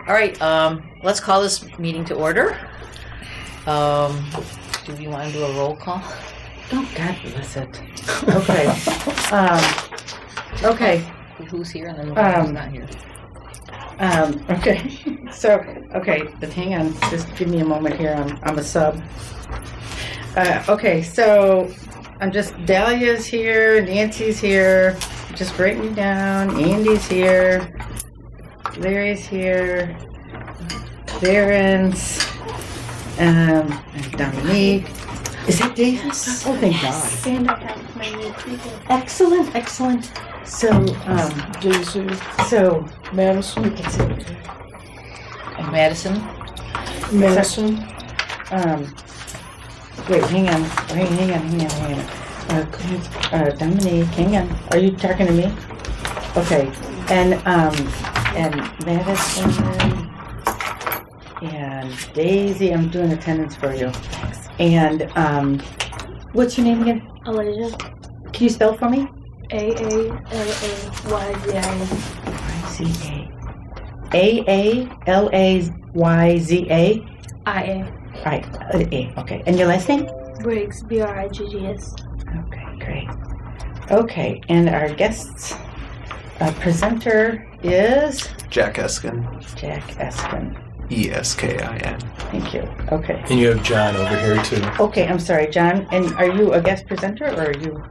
All right, let's call this meeting to order. Do we want to do a roll call? Oh, God bless it. Okay. Okay. Who's here and then who's not here? Okay. So, okay, but hang on. Just give me a moment here. I'm a sub. Okay, so I'm just, Dahlia's here, Nancy's here. Just writing you down. Andy's here. Larry's here. Darren's. And Dominique. Is that Davis? Oh, thank God. And I have my new people. Excellent, excellent. So, Daisy. so, Madison. And Madison? Wait, hang on. Dominique, hang on. Are you talking to me? Okay. And Madison and Daisy, I'm doing attendance for you. And, what's your name again? Alasia. Can you spell for me? AALAYZA. AALAYZA? IA. Right, A, okay. And your last name? Briggs, BRIGGS. Okay, great. Okay, and our guest presenter is? Jack Eskin. Jack Eskin. ESKIN. Thank you. Okay. And you have John over here too. Okay, I'm sorry, John. And are you a guest presenter or are you?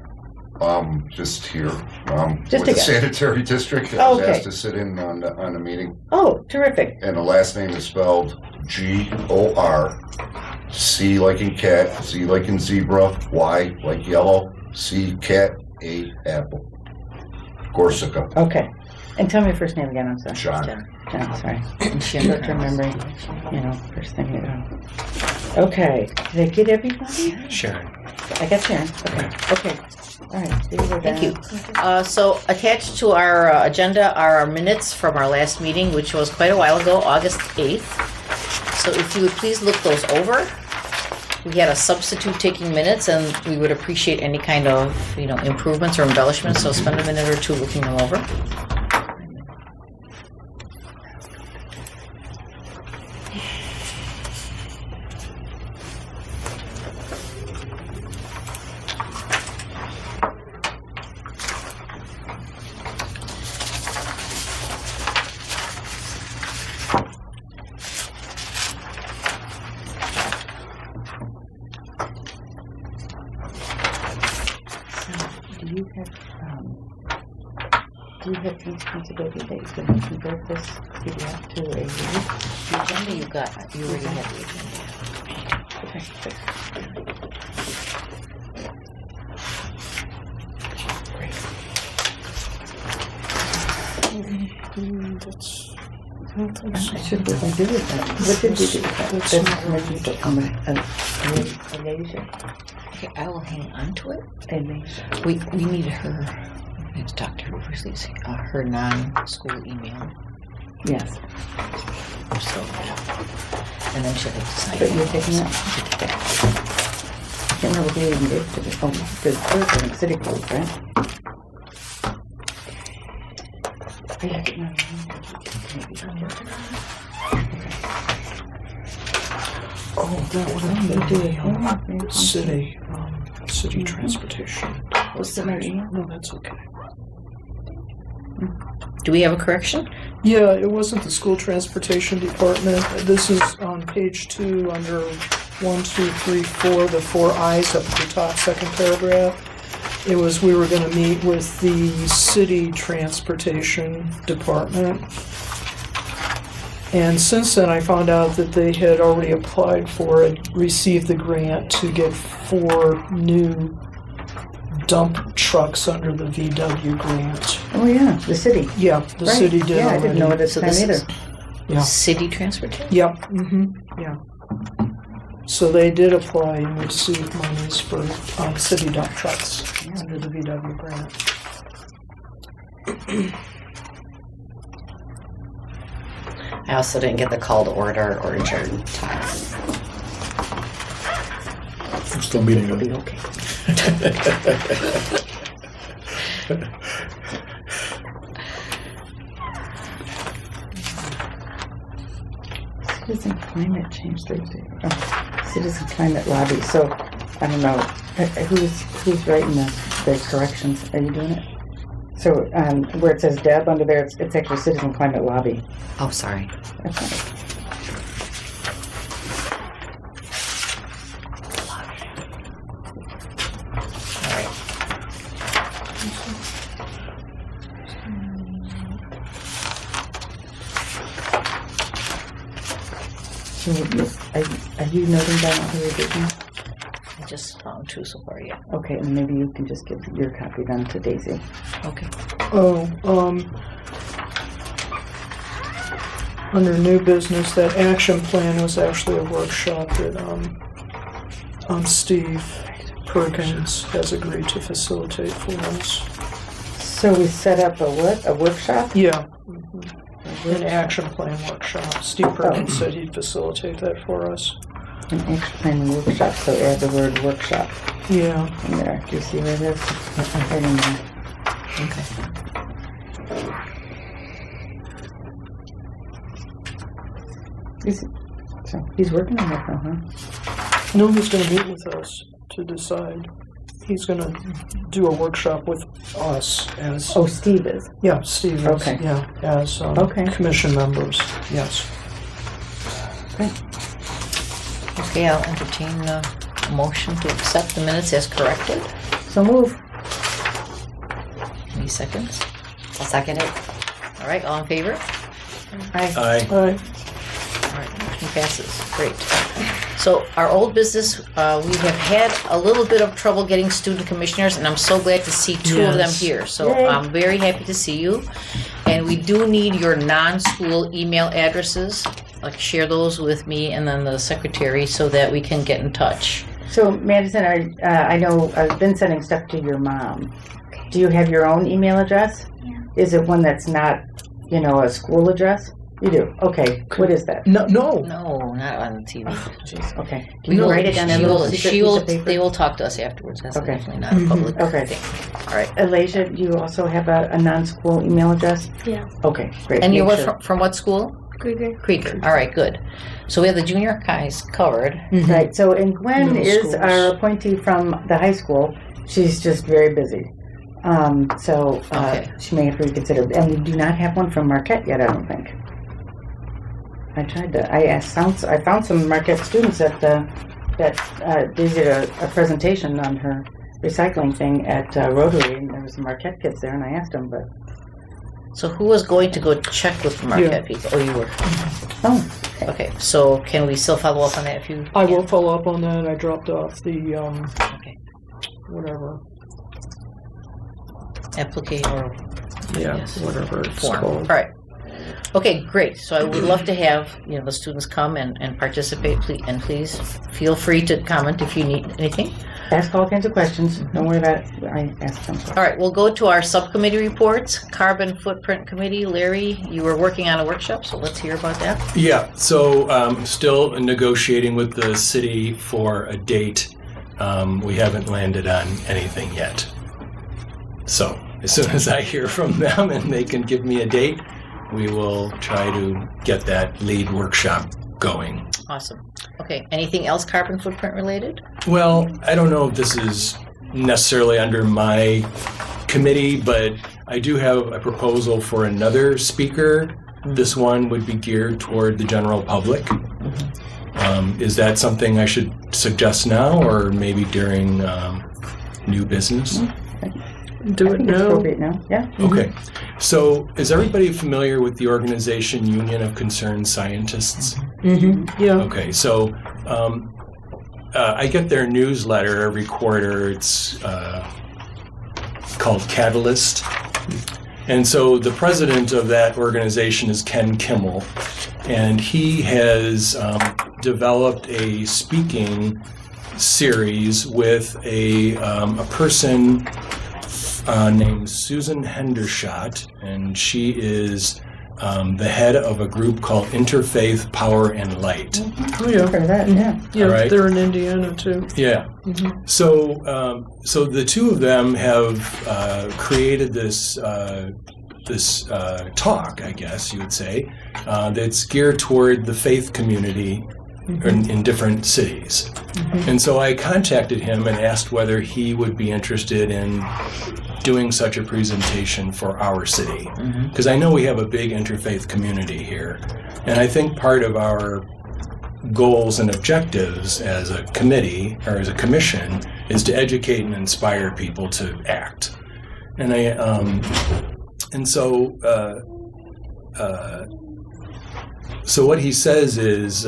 Just here. Just with a the guest. sanitary district. I was Okay. asked to sit in on the meeting. Oh, terrific. And the last name is spelled GOR. C like in cat, Z like in zebra, Y like yellow, C cat, A apple. Corsica. Okay. And tell me your first name again, I'm sorry. John. John, sorry. I'm short remembering, first thing you know. Okay. Did I get everybody? Sharon. I got Sharon. Okay. All right. Thank you. So attached to our agenda are our minutes from our last meeting, which was quite a while ago, August 8th. So if you would please look those over. We had a substitute taking minutes, and we would appreciate any kind of, improvements or embellishments. So spend a minute or two looking them over. Do you have responsibility that you can convert this PDF to a read? The agenda you already have the agenda. Okay, good. I should do with that. What did we do with that? Alasia. Okay, I will hang on to it. Alasia. We need her. We have to talk to her first. Her non-school email. Yes. So, and then she'll have to sign But it. you're taking it? I can't remember who even gave it to me. Oh, the person, city code, right? I have it now. Oh, that would have been the city transportation. Was it my email? No, that's okay. Do we have a correction? Yeah, it wasn't the school transportation department. This is on page 2 under 1, 2, 3, 4, the 4 I's up at the top, second paragraph. It was we were going to meet with the city transportation department. And since then, I found out that they had already applied for it, received the grant to get 4 new dump trucks under the VW grant. Oh, yeah, the city. Yeah, the Right. city did Yeah, I already. didn't know it at So the time this either. is Yeah. city transportation? Yep. Yeah. So they did apply and received monies for city dump trucks under the VW grant. I also didn't get the call to order or adjourn time. I'm still meeting It'll them. be okay. Citizen climate change Thursday. Oh, citizen climate lobby. So I don't know who's writing the corrections. Are you doing it? So where it says Deb under there, it's actually citizen climate lobby. Oh, sorry. That's fine. All right. Are you noting down all the revisions? I just found two so far, yeah. Okay, and maybe you can just give your copy then to Daisy. Okay. Under new business, that action plan was actually a workshop that Steve Perkins has agreed to facilitate for us. So we set up a what? A workshop? Yeah. An action plan workshop. Steve Perkins said he'd facilitate that for us. An action plan workshop, so add the word workshop Yeah. in there. Do you see where it is? Right in there. Okay. So he's working on that now, huh? No, he's going to meet with us to decide. He's going to do a workshop with us as... Oh, Steve is. Yeah, Steve is. Okay. Yeah, as Okay. commission members. Yes. Okay, I'll entertain a motion to accept the minutes as corrected. So move. Any seconds? I'll second it. All right, all in favor? Aye. Aye. All right. All right, motion passes. Great. So our old business, we have had a little bit of trouble getting student commissioners, and I'm so glad to see two of them Yes. here. So Yay. I'm very happy to see you. And we do need your non-school email addresses. Like, share those with me and then the secretary so that we can get in touch. So Madison, I know I've been sending stuff to your mom. Do you have your own email address? Yeah. Is it one that's not, a school address? You do. Okay. What is that? No. No, not on TV. Jeez. Okay. Can We you will- write it down in a she little will- secret she piece will- of paper? They will talk to us afterwards. That's Okay. definitely not a public Okay. thing. All right. Elijah, do you also have a non-school email address? Yeah. Okay, great. And you Make were sure. from what school? Krieger. Krieger. All right, good. So we have the junior highs covered. Right. So, and Gwen Middle is schools. our appointee from the high school. She's just very busy. Okay. She may have to reconsider. And we do not have one from Marquette yet, I don't think. I tried to. I found some Marquette students that they did a presentation on her recycling thing at Rotary, and there was some Marquette kids there, and I asked them, but So who was going to go check with the Marquette people? Oh, you were. oh, Okay. So can we still follow up on that if you? I will follow up on that. I dropped off the, Okay. whatever. Application or Yeah, Yes. whatever it's form. All called. right. Okay, great. So I would love to have the students come and participate. Please feel free to comment if you need anything. ask all kinds of questions. Don't worry about it. I asked them. All right, we'll go to our subcommittee reports. Carbon Footprint Committee. Larry, you were working on a workshop, so let's hear about that. Yeah, so still negotiating with the city for a date. We haven't landed on anything yet. So as soon as I hear from them and they can give me a date, we will try to get that lead workshop going. Awesome. Okay, anything else carbon footprint related? Well, I don't know if this is necessarily under my committee, but I do have a proposal for another speaker. This one would be geared toward the general public. Is that something I should suggest now or maybe during new business? Do I it think it's now. appropriate now. Yeah. Okay. So is everybody familiar with the organization Union of Concerned Scientists? Mm-hmm. Yeah. Okay, so I get their newsletter every quarter. It's called Catalyst. And so the president of that organization is Ken Kimmel, and he has developed a speaking series with a person named Susan Hendershot, and she is the head of a group called Interfaith Power and Light. Oh, yeah. For that, yeah. Yeah, All right. they're in Indiana, too. Yeah. Mhm. So the two of them have created this talk, I guess you would say, that's geared toward the faith community in different cities. And so I contacted him and asked whether he would be interested in doing such a presentation for our city. Because I know we have a big interfaith community here. And I think part of our goals and objectives as a committee or as a commission is to educate and inspire people to act. And so what he says is,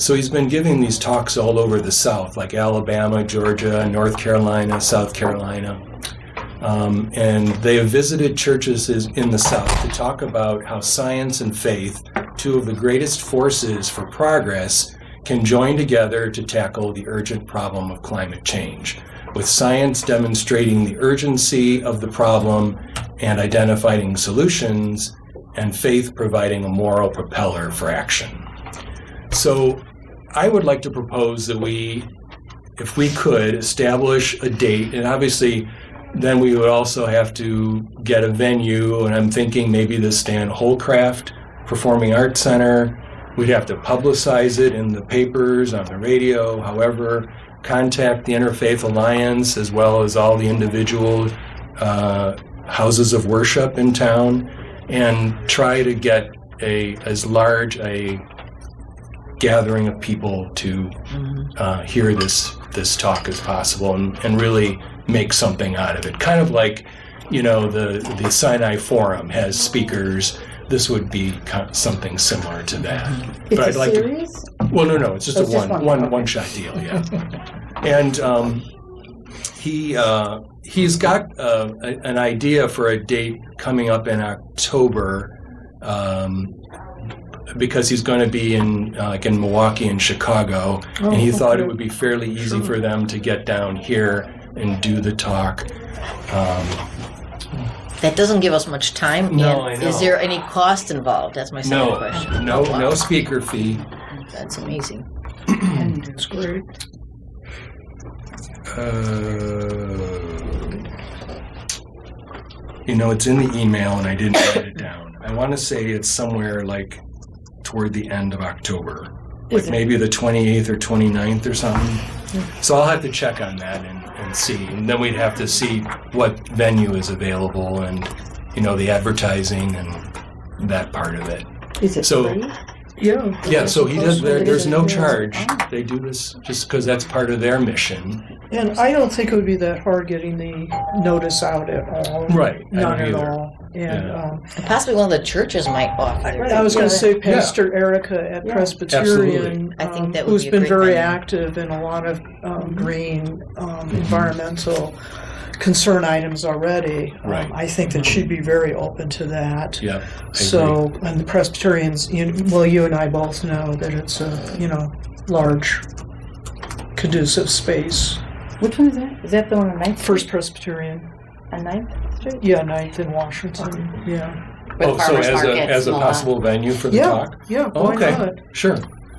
so he's been giving these talks all over the South, like Alabama, Georgia, North Carolina, South Carolina. And they have visited churches in the South to talk about how science and faith, two of the greatest forces for progress, can join together to tackle the urgent problem of climate change, with science demonstrating the urgency of the problem and identifying solutions, and faith providing a moral propeller for action. So I would like to propose that we, if we could, establish a date, and obviously then we would also have to get a venue, and I'm thinking maybe the Stan Holcraft Performing Arts Center. We'd have to publicize it in the papers, on the radio, however, contact the Interfaith Alliance as well as all the individual houses of worship in town, and try to get as large a gathering of people to hear this talk as possible and really make something out of it. Kind of like, the Sinai Forum has speakers. This would be something similar to that. It's But I'd a like series? Well, no, it's just Oh, a it's just one shot deal, yeah. And he's got an idea for a date coming up in October, because he's going to be in Milwaukee and Chicago, and he thought it would be fairly easy for them to get down here and do the talk. That doesn't give us much time. No, and I know. Is there any cost involved? That's my second question. No, Oh, wow. no speaker fee. That's amazing. That's great. It's in the email and I didn't write it down. I want to say it's somewhere like toward the end of October, like maybe the 28th or 29th or something. So I'll have to check on that and see. And then we'd have to see what venue is available and, the advertising and that part of it. Is it So- free? Yeah, so he does. There's no Yeah. charge. They do this just because that's part of their mission. And I don't think it would be that hard getting the notice out at all. Right. I Not don't at either. all. And And possibly one of the churches might offer it. I was going to say Pastor Erica at Yeah. Presbyterian, I think that would who's be a been great very venue. active in a lot of green environmental concern items already. Right. I think that she'd be very open to that. Yeah. So, and the Presbyterians, you and I both know that it's a, large, conducive space. Which one is that? Is that the one on 9th? First Presbyterian. On 9th Street? Yeah, 9th in Washington. Yeah. Oh, so as a possible venue for the Yeah. talk? Yeah. Why Okay. not? Sure.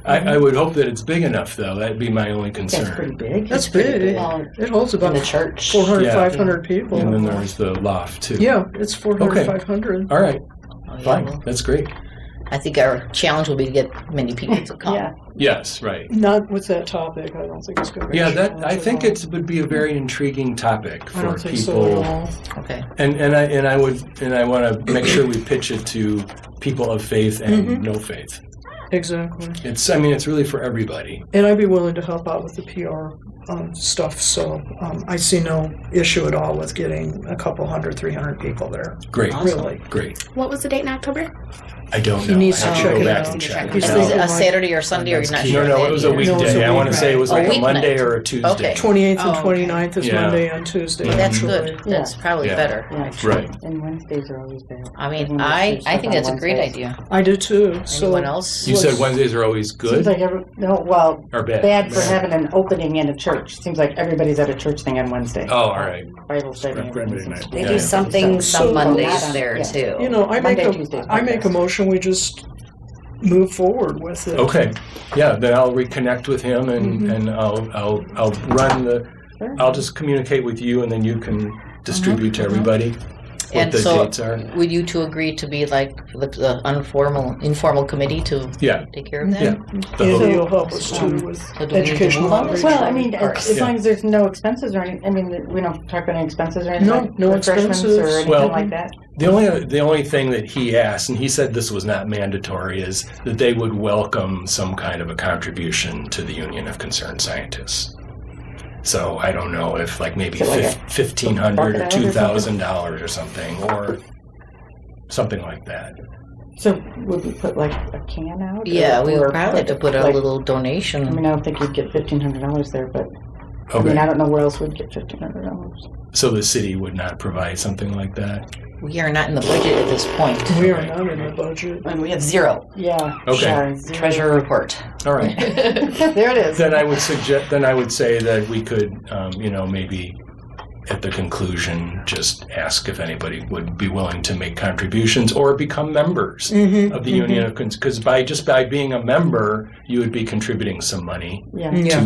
I would hope that it's big enough, though. That'd be my only That's concern. pretty big. That's big. Well, It holds about in the church. 400, Yeah. 500 people. And then there's the loft, too. Yeah, it's 400, Okay. 500. All right. Oh, yeah, Fine. well, That's great. I think our challenge will be to get many people to come. Yeah. Yes, right. Not with that topic. I don't think it's going to be. Yeah, a challenge I at think all. it would be a very intriguing topic I for don't think so people. at all. Okay. And I want to make sure we pitch it to people of faith and no faith. Exactly. It's really for everybody. And I'd be willing to help out with the PR stuff. So I see no issue at all with getting a couple 300 people there. Great. Really. Great. What was the date in October? I don't He know. needs I to have check go it back out. and check He's it Is out. it thinking a like Saturday or Sunday, or you're not No, sure? no, it was a yet? weekday. I want to say it was A like a weeknight. Monday or a Tuesday. Okay. 28th and Oh, okay. 29th is Yeah. Monday and Tuesday. Well, that's actually. good. That's probably Yeah. better. Yeah. actually. Right. And Wednesdays are always better. I mean, Everyone I does think stuff that's on a great Wednesdays. idea. I do too. So Anyone else? You said Wednesdays are always Seems good like well, or bad? bad for having an opening in a church. Seems like everybody's at a church thing on Wednesday. Oh, all right. Bible study. and Friday everything. night. They Yeah. do something So- some Mondays Not on- there yeah. too. I Monday, Tuesday, I make a motion. We just move forward with it. Okay. Yeah. Then I'll reconnect with him and I'll run I'll just communicate with you and then you can distribute to everybody. what And the so, dates are. would you two agree to be like the informal committee to Yeah. take care of that? Yeah. The Andy whole- will help us too with So do we need to educational move on outreach. this? Well, I mean, Or- as long as there's no expenses or anything, I mean, we don't talk about any expenses or anything? No, like no refreshments expenses. or anything Well, like that? The only thing that he asked, and he said this was not mandatory, is that they would welcome some kind of a contribution to the Union of Concerned Scientists. So I don't know if like maybe So like a $1,500 or bucket or $2,000 or something, or something like that. So would we put like a can out? Yeah, we or would probably have to put a like- little I donation. mean, I don't think you'd get $1,500 there, but I Okay. mean, I don't know where else we'd get $1,500. So the city would not provide something like that? We are not in the budget at this point. We are not in the budget. And we have zero. Yeah. Okay. Yeah, zero. Treasurer report. All right. There it is. Then I would say that we could, maybe at the conclusion, just ask if anybody would be willing to make contributions or become members of the Union of because by being a member, you would be contributing some money Yeah. Yeah.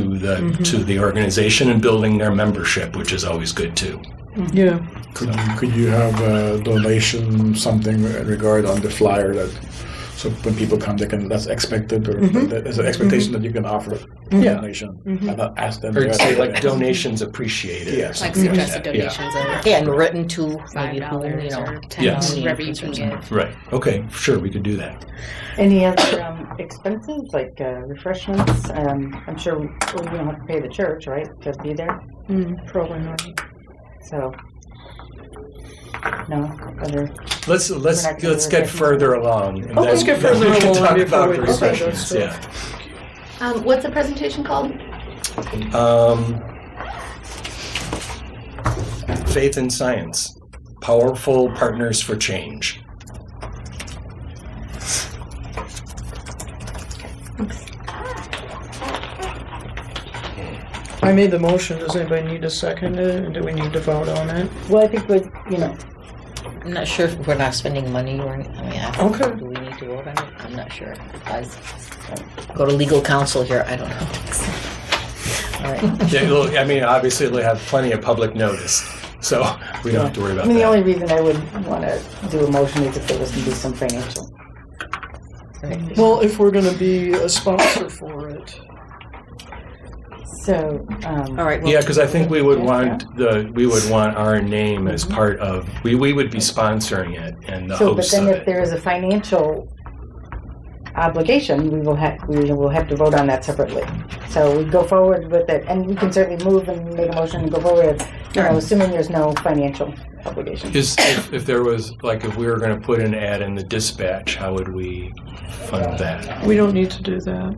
to the organization and building their membership, which is always good too. Yeah. Could you have a donation, something in regard on the flyer that, so when people come, that's expected, or there's an expectation that you can offer a Yeah. donation, and not ask them. Or say like Yeah. donations appreciated. Yeah. or Like something suggested that. Yeah. donations of Yeah, and written to maybe who, $5 or $10, Yes. whatever you can give. Right. Okay. Sure. We could do that. Any other expenses, like refreshments? I'm sure we don't have to pay the church, right, to be there? Probably not. So, no, other. Let's not gonna do get refreshments. further along. And Let's get further we can along talk before about we the decide that refreshments. Yeah. stuff. What's the presentation called? Faith in Science, Powerful Partners for Change. I made the motion. Does anybody need to second it? And do we need to vote on it? Well, I think I'm not sure if we're not spending money or anything. I mean, Okay. do we need to vote on it? I'm not sure. I go to legal counsel here. I don't know. All right. Yeah, I mean, obviously they'll have plenty of public notice, so we don't have to worry about I mean, the that. only reason I would want to do a motion is if there was going to be some financial. Well, if we're going to be a sponsor for it. So, All right. Well, Yeah, because I think we would want Yeah. our name as part of. We would be sponsoring it and the so, but hosts then of if it. there is a financial obligation, we will have to vote on that separately. So we go forward with it, and we can certainly move and make a motion and go forward, assuming there's no financial obligation. If there was if we were going to put an ad in the dispatch, how would we fund that? We don't need to do that.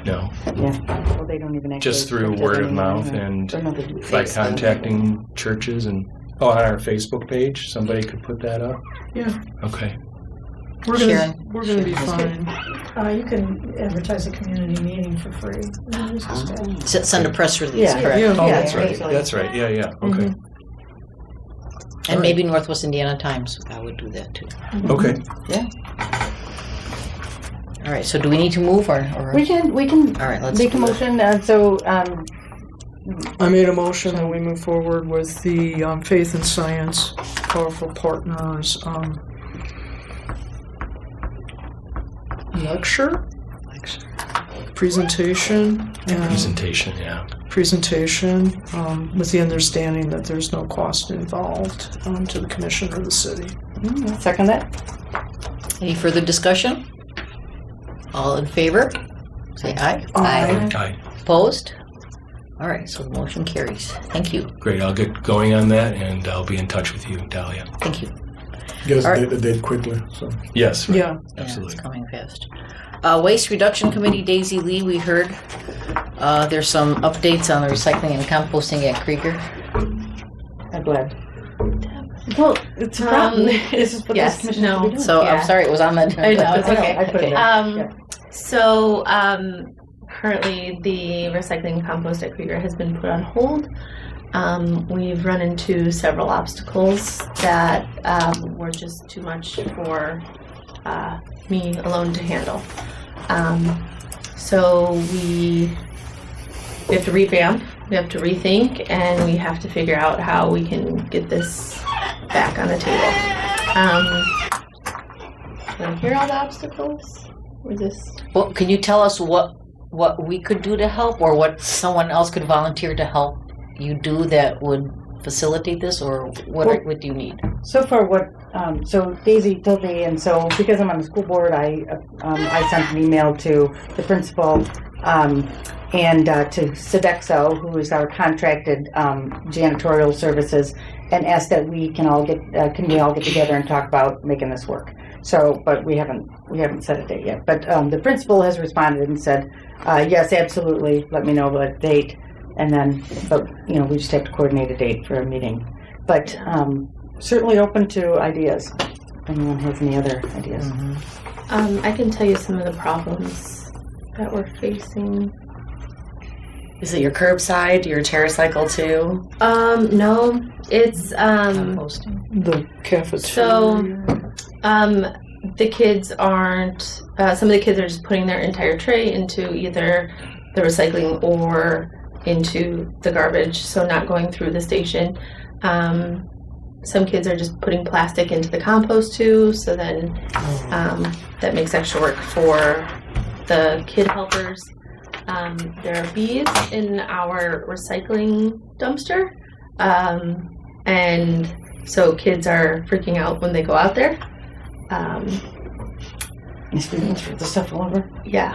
No, Yeah, well, they don't even actually just through print it word of anymore, mouth yeah. and Or no, they do by Facebook. contacting churches and on our Facebook page, somebody could put that up. Yeah. Okay. We're Sharon. going to be fine. You can advertise a community meeting for free. Send a press release, Yeah. correct? Yeah. Oh, Yeah, that's right. basically. That's right. Yeah, yeah. Okay. And maybe Northwest Indiana Times. I would do that too. Okay. All right. So do we need to move or? We can All right. Let's make a do it. motion. I made a motion that we move forward with the Faith in Science, Powerful Partners lecture, presentation, and Presentation. with the understanding that there's no cost involved to the commission or the city. second that. Any further discussion? All in favor? Say aye. Aye. Opposed? All right. So the motion carries. Thank you. Great. I'll get going on that, and I'll be in touch with you, Dahlia. Thank you. Get All us right. the date quickly, so. Yes. Right. Yeah. Yeah, Absolutely. it's coming fast. Waste Reduction Committee, Daisy Lee, we heard there's some updates on the recycling and composting at Krieger. I'm glad. Well, it's a problem. This is what yes, this commission no. should be doing. So Yeah. I'm sorry, it was on that. I know, it's okay. I put it there. So currently the recycling and compost at Krieger has been put on hold. We've run into several obstacles that were just too much for me alone to handle. So we have to revamp, we have to rethink, and we have to figure out how we can get this back on the table. Do I hear all the obstacles? Or this? Well, can you tell us what we could do to help, or what someone else could volunteer to help you do that would facilitate this, or what do you need? So far, so Daisy told me, and so because I'm on the school board, I sent an email to the principal and to Sodexo, who is our contracted janitorial services, and asked that we can all get together and talk about making this work. So, but we haven't set a date yet. But the principal has responded and said, yes, absolutely. Let me know the date, and then, but we just have to coordinate a date for a meeting. But certainly open to ideas. If anyone has any other ideas. Mm-hmm. I can tell you some of the problems that we're facing. Is it your curbside, your TerraCycle too? No, it's Composting. The cafeteria. So, the kids aren't. Some of the kids are just putting their entire tray into either the recycling or into the garbage, so not going through the station. Some kids are just putting plastic into the compost too, so then that makes extra work for the kid helpers. There are bees in our recycling dumpster, and so kids are freaking out when they go out there. Students throw the stuff all over. Yeah.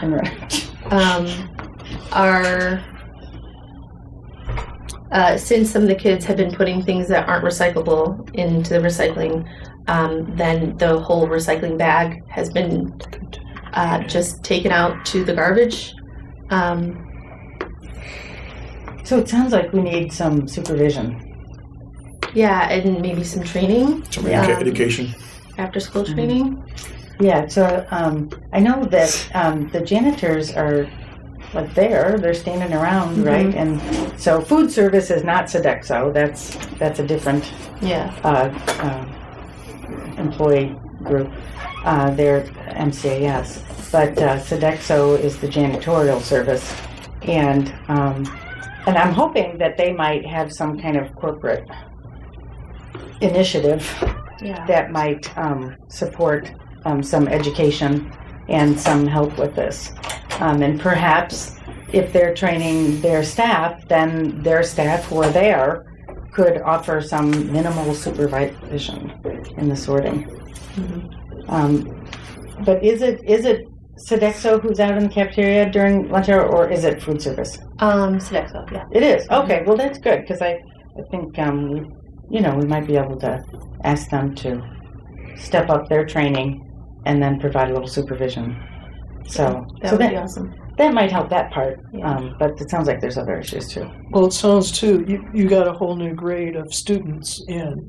Since some of the kids have been putting things that aren't recyclable into the recycling, then the whole recycling bag has been just taken out to the garbage. So it sounds like we need some supervision. Yeah, and maybe some training. Some education. After school training. Yeah, so I know that the janitors are like they're standing around, right? And so food service is not Sodexo. That's a different employee group. They're MCAS, but Sodexo is the janitorial service, and I'm hoping that they might have some kind of corporate initiative that might support some education and some help with this. And perhaps if they're training their staff, then their staff who are there could offer some minimal supervision in the sorting. But is it Sodexo who's out in the cafeteria during lunch hour, or is it food service? Sodexo, yeah. It is? Okay, well that's good, because I think, we might be able to ask them to step up their training and then provide a little supervision. So that would be awesome. That might help that part, but it sounds like there's other issues too. Well, it sounds too, you got a whole new grade of students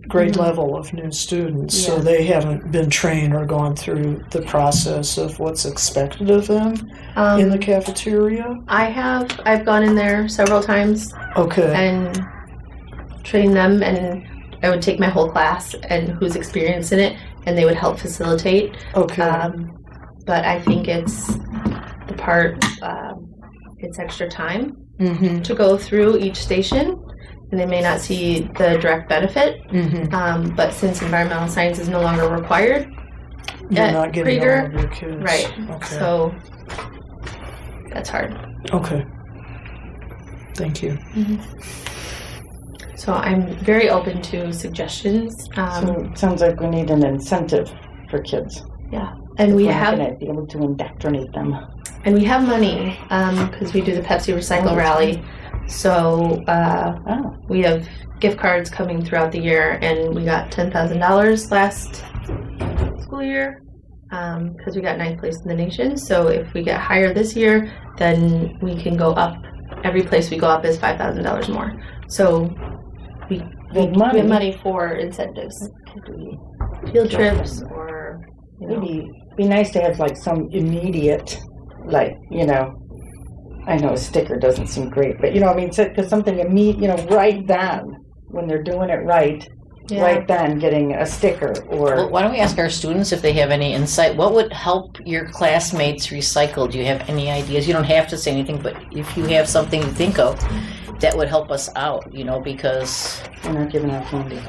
grade level of new students, so they haven't been trained or gone through the process of what's expected of them in the cafeteria. I've gone in there several times. Okay. And trained them, and I would take my whole class and who's experienced in it, and they would help facilitate. Okay. But I think it's the part, it's extra time to go through each station, and they may not see the direct benefit. But since environmental science is no longer required, you're not getting Krieger, all of your kids. right? Okay. So that's hard. Okay. Thank you. So I'm very open to suggestions. So it sounds like we need an incentive for kids. Yeah, and we have to be able to indoctrinate them. And we have money because we do the Pepsi Recycle Rally. So we have gift cards coming throughout the year, and we got $10,000 last school year because we got 9th place in the nation. So if we get higher this year, then we can go up. Every place we go up is $5,000 more. So we have money for incentives, field trips, or maybe be nice to have like some immediate, like I know a sticker doesn't seem great, but because something immediate, right then when they're doing it right, right then getting a sticker or. Well, why don't we ask our students if they have any insight? What would help your classmates recycle? Do you have any ideas? You don't have to say anything, but if you have something to think of that would help us out, because we're not giving out candy.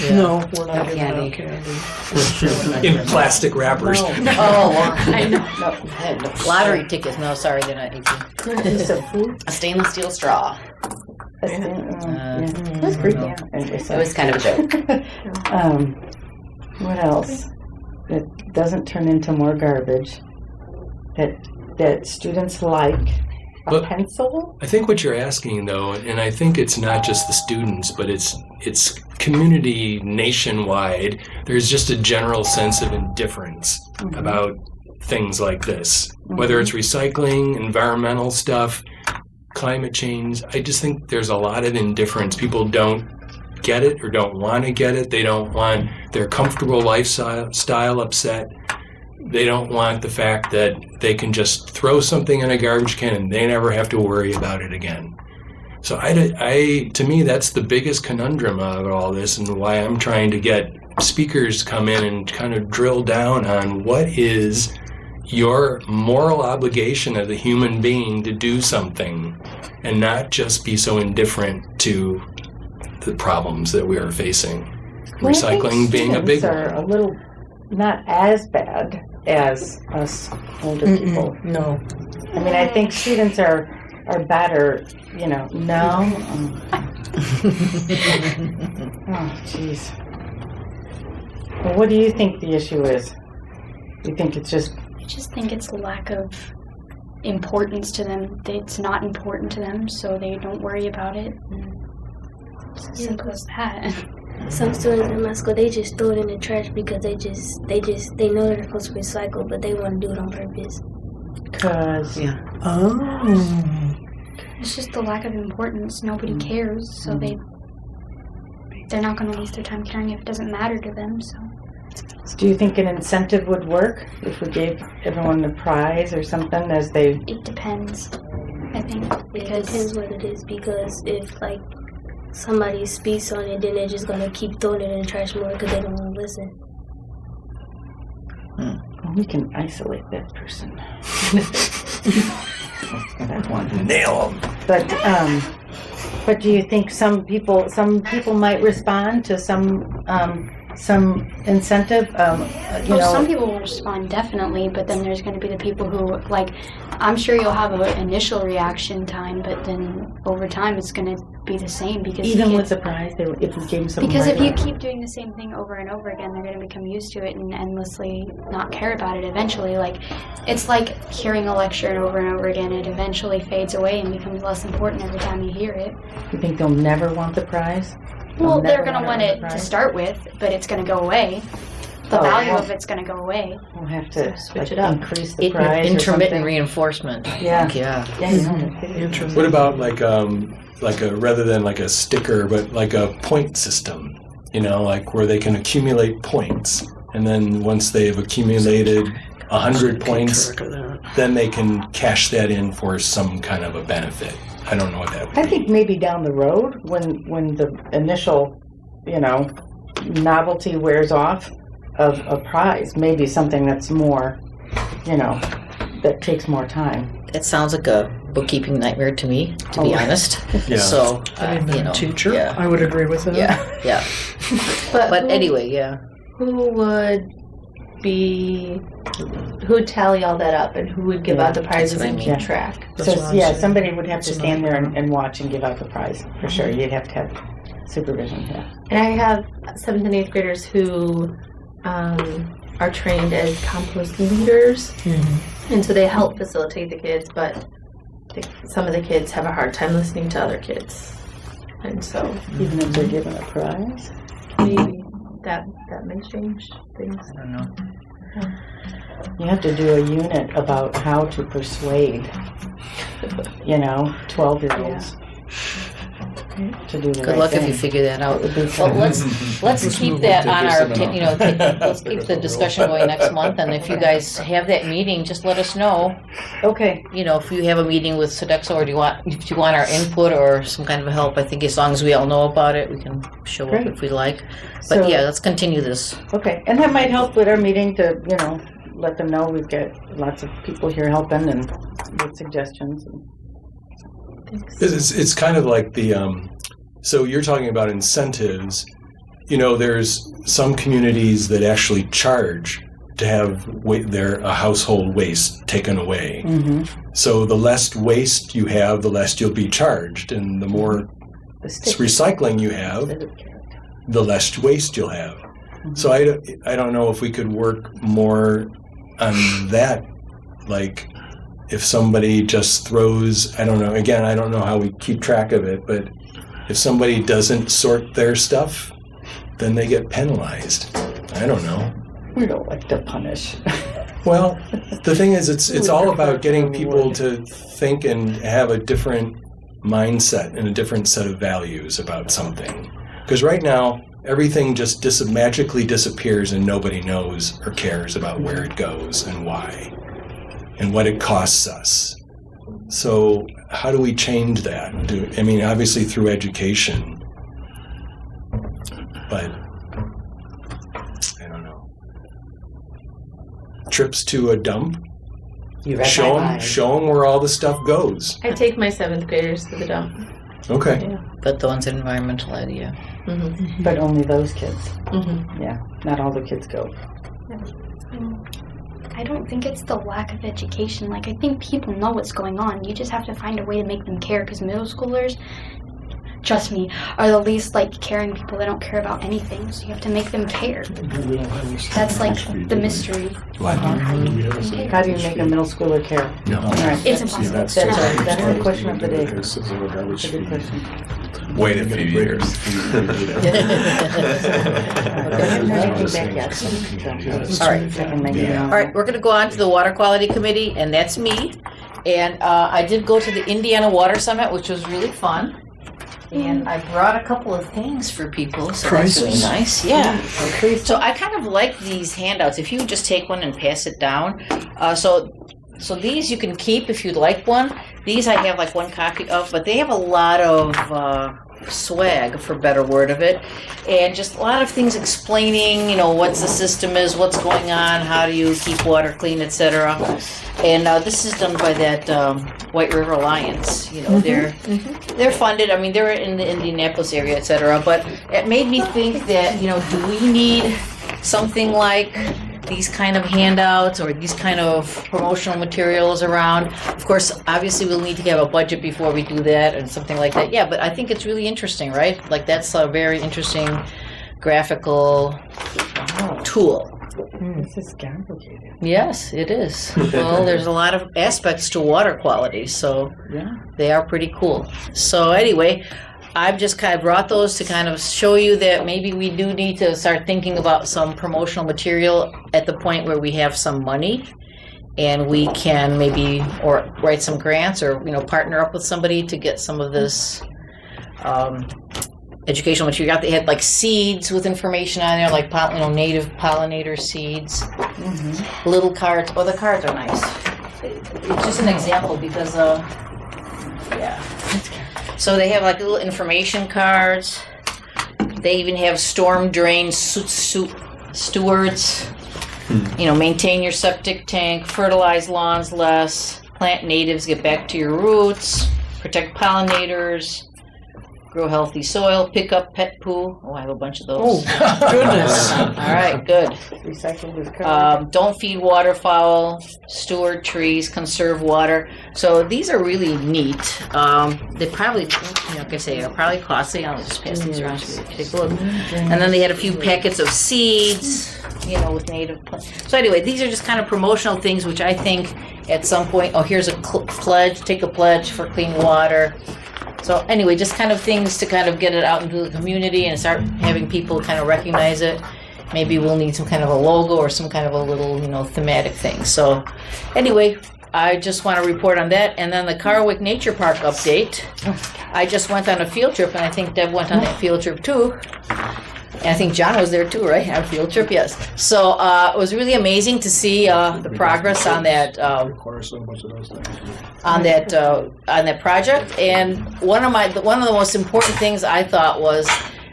Yeah. No, we're not No giving out candy. candy. In plastic wrappers. No. Oh, wow. I know. No. Lottery tickets. No, sorry, they're not 18. So food. A stainless steel straw. Yeah. That's pretty. Yeah. Anyway, so- It was kind of a joke. What else? That doesn't turn into more garbage. That students like. A But- pencil? I think what you're asking, though, and I think it's not just the students, but it's community nationwide. There's just a general sense of indifference about things like this, whether it's recycling, environmental stuff, climate change. I just think there's a lot of indifference. People don't get it or don't want to get it. They don't want their comfortable lifestyle upset. They don't want the fact that they can just throw something in a garbage can and they never have to worry about it again. So to me, that's the biggest conundrum of all this, and why I'm trying to get speakers to come in and kind of drill down on what is your moral obligation as a human being to do something and not just be so indifferent to the problems that we are facing. Well, I think Recycling being a big students are a little not as bad as us older people. No. I mean, I think students are better, you know. No. Oh, jeez. Well, what do you think the issue is? You think it's just I just think it's a lack of importance to them. It's not important to them, so they don't worry about it. It's as simple as that. Some students in my school, they just throw it in the trash because they know they're supposed to recycle, but they want to do it on purpose. because Oh. It's just the lack of importance. Nobody cares, so they're not going to waste their time caring if it doesn't matter to them. So do you think an incentive would work if we gave everyone a prize or something as they? it depends, I think, It because depends what it is, because if, like, somebody speaks on it, then they're just going to keep throwing it in the trash more because they don't want to listen. We can isolate that person. That one. nail them. But do you think some people might respond to some incentive? some people will respond definitely, but then there's going to be the people who, like, I'm sure you'll have an initial reaction time, but then over time it's going to be the same because even the with kids, the prize, if we gave them something. because if right you away. keep doing the same thing over and over again, they're going to become used to it and endlessly not care about it eventually. Like, it's like hearing a lecture over and over again. It eventually fades away and becomes less important every time you hear it. You think they'll never want the prize? Well, they're never going to want earn it the to prize? start with, but it's going to go away. The Oh, value well. of it's going to go away. We'll have to switch it up. increase the prize. or Intermittent something. reinforcement. Yeah. Yeah. Yeah, you know. What about like a rather than like a sticker, but like a point system? You know, like where they can accumulate points, and then once they've accumulated 100 points, then they can cash that in for some kind of a benefit. I don't know what that would be. I think maybe down the road, when the initial, novelty wears off of a prize, maybe something that's more, that takes more time. It sounds like a bookkeeping nightmare to me, to be Oh. honest. Yeah. So, Teacher? Yeah. I would agree with that. Yeah. But anyway, yeah. Who would tally all that up, and who would give out the prizes that's what and I keep mean. track? That's what I'm saying. Somebody would have to That's stand there another and watch and give out the prize, for sure. You'd have to have supervision, yeah. And I have 7th and 8th graders who are trained as compost leaders, and so they help facilitate the kids, but some of the kids have a hard time listening to other kids, and so Even if they're given a prize? maybe that may change things. I don't know. You have to do a unit about how to persuade, 12-year-olds to do the Good right luck thing. if you figure that out. It would be Well, fun. let's keep move that on to on our, seminar. let's keep the discussion going next month, and if you guys have that meeting, just let us know. Okay, If you have a meeting with Sodexo, or if you want our input or some kind of help, I think as long as we all know about it, we can show Great. up if we like. But So- yeah, let's continue this. okay. And that might help with our meeting to, let them know we've got lots of people here helping and with suggestions. It's kind of like the so you're talking about incentives, there's some communities that actually charge to have their household waste taken away. So the less waste you have, the less you'll be charged, and the more recycling you have, the less waste you'll have. So I don't know if we could work more on that, like if somebody just throws, I don't know, again, I don't know how we keep track of it, but if somebody doesn't sort their stuff, then they get penalized. I don't know. We don't like to punish. Well, the thing is, it's all about getting people to think and have a different mindset and a different set of values about something. Because right now, everything just magically disappears and nobody knows or cares about where it goes and why and what it costs us. So how do we change that? Obviously through education, but I don't know. Trips to a dump. Show them where all the stuff goes. I take my 7th graders to the dump. Okay. Yeah. But the ones in environmental ed, yeah. But only those kids. Yeah, not all the kids go. I don't think it's the lack of education. Like, I think people know what's going on. You just have to find a way to make them care, because middle schoolers, trust me, are the least, like, caring people. They don't care about anything, so you have to make them care. That's, like, the mystery. How do you make a middle schooler care? No. All right. It's impossible. That's the question of the day. That's a good question. Wait a few years. All right, we're going to go on to the Water Quality Committee, and that's me. And I did go to the Indiana Water Summit, which was really fun. And I brought a couple of things for people, so that's really nice. Yeah. So I kind of like these handouts. If you just take one and pass it down. So these you can keep if you'd like one. These I have like one copy of, but they have a lot of swag, for better word of it, and just a lot of things explaining, what the system is, what's going on, how do you keep water clean, etc. And this is done by that White River Alliance. They're funded. They're in the Indianapolis area, etc. But it made me think that, do we need something like these kind of handouts or these kind of promotional materials around? Of course, obviously we'll need to have a budget before we do that and something like that. Yeah, but I think it's really interesting, right? Like, that's a very interesting graphical tool. This is complicated. Yes, it is. Well, there's a lot of aspects to water quality, so they are pretty cool. So anyway, I've just kind of brought those to kind of show you that maybe we do need to start thinking about some promotional material at the point where we have some money, and we can maybe or write some grants or partner up with somebody to get some of this educational material. They had like seeds with information on there, like native pollinator seeds, little cards. Oh, the cards are nice. It's just an example because so they have like little information cards. They even have storm drain stewards. Maintain your septic tank, fertilize lawns less, plant natives, get back to your roots, protect pollinators, grow healthy soil, pick up pet poo. Oh, I have a bunch of those. Oh, goodness. All right, good. Recycle this card. Don't feed waterfowl, steward trees, conserve water. So these are really neat. They probably, like I say, are probably costly. I'll just pass these around so you can take a look. And then they had a few packets of seeds, with native plants. So anyway, these are just kind of promotional things, which I think at some point, here's a pledge, take a pledge for clean water. So anyway, just kind of things to kind of get it out into the community and start having people kind of recognize it. Maybe we'll need some kind of a logo or some kind of a little, thematic thing. So anyway, I just want to report on that. And then the Carwick Nature Park update. I just went on a field trip, and I think Deb went on that field trip too. And I think John was there too, right? On a field trip, yes. So it was really amazing to see the progress on that on that project. And one of the most important things I thought was,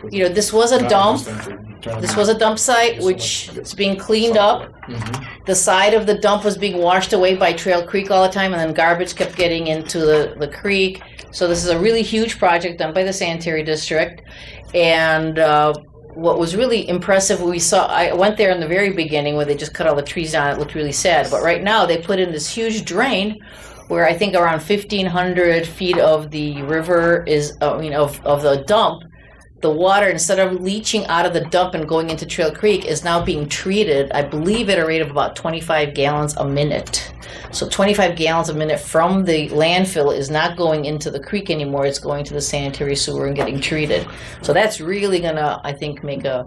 this was a dump. This was a dump site which is being cleaned up. The side of the dump was being washed away by Trail Creek all the time, and then garbage kept getting into the creek. So this is a really huge project done by the sanitary district. And what was really impressive, I went there in the very beginning where they just cut all the trees down. It looked really sad. But right now they put in this huge drain where I think around 1,500 feet of the river is, of the dump, the water, instead of leaching out of the dump and going into Trail Creek, is now being treated, I believe, at a rate of about 25 gallons a minute. So 25 gallons a minute from the landfill is not going into the creek anymore. It's going to the sanitary sewer and getting treated. So that's really going to, I think, make a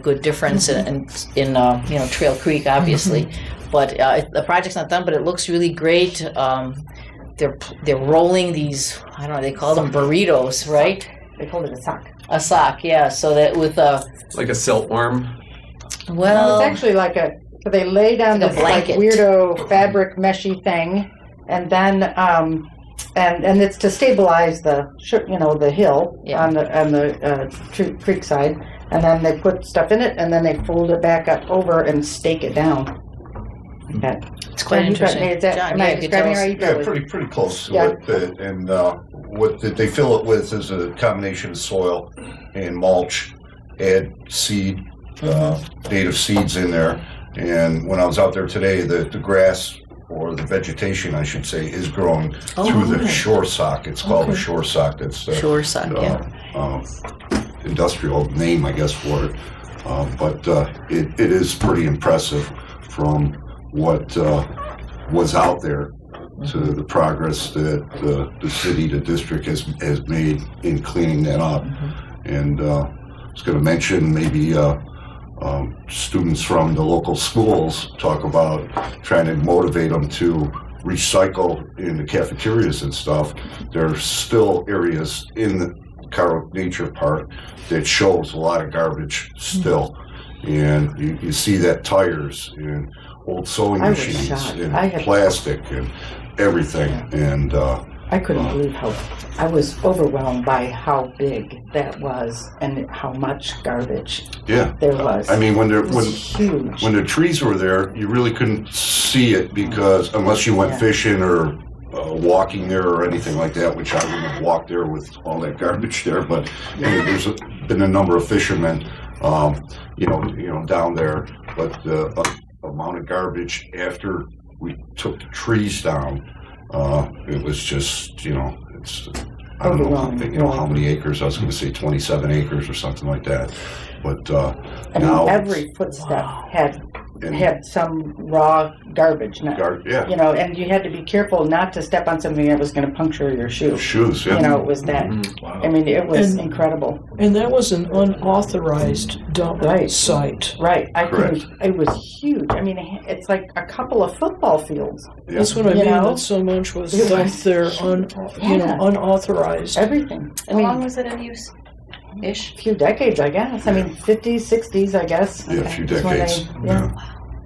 good difference in Trail Creek, obviously. But the project's not done, but it looks really great. They're rolling these, I don't know, they call them burritos, right? They called it a sock. A sock, yeah. So that with Like a silkworm. well, No, it's actually like so they lay down Like a this like blanket. weirdo fabric meshy thing, and then and it's to stabilize the the hill Yeah. on the creek side, and then they put stuff in it, and then they fold it back up over and stake it down. Okay. it's quite John, you got interesting. me. Is that, John, am yeah, I you could describing tell it us. right? You Yeah, totally- pretty close to Yeah. it. And what they fill it with is a combination of soil and mulch. Add seed, native seeds in there. And when I was out there today, the grass, or the vegetation, I should say, is growing through the shore sock. It's called a shore sock. That's Shore sock, yeah. Industrial name, I guess, for it. But it is pretty impressive from what was out there to the progress that the city, the district has made in cleaning that up. And I was going to mention maybe students from the local schools talk about trying to motivate them to recycle in the cafeterias and stuff. There's still areas in the Carroll Nature Park that shows a lot of garbage still. And you see that tires and old sewing I was machines shocked. and I had- plastic and everything. And I couldn't believe how I was overwhelmed by how big that was and how much garbage yeah, there was. I mean, when It was huge. the trees were there, you really couldn't see it because unless you went Yeah. fishing or walking there or anything like that, which I wouldn't have walked there with all that garbage there. But there's been a number of fishermen, down there. But the amount of garbage after we took the trees down, it was just, it's. I don't know, how many acres. I was going to say 27 acres or something like that. But I mean, now every footstep had some raw garbage. yeah. And you had to be careful not to step on something that was going to puncture your shoe. Shoes, yeah. It was that. Wow. I mean, it was And- incredible. And that was an unauthorized dump Right. site. Right. Correct. It was huge. I mean, it's like a couple of football fields. Yeah. That's what I You mean, know? that so much was It dumped was- there Yeah. unauthorized. Everything. I How mean, long was it in use? Ish. a few decades, I guess. I mean, 50s, 60s, I guess. Yeah, a few is when decades. yeah.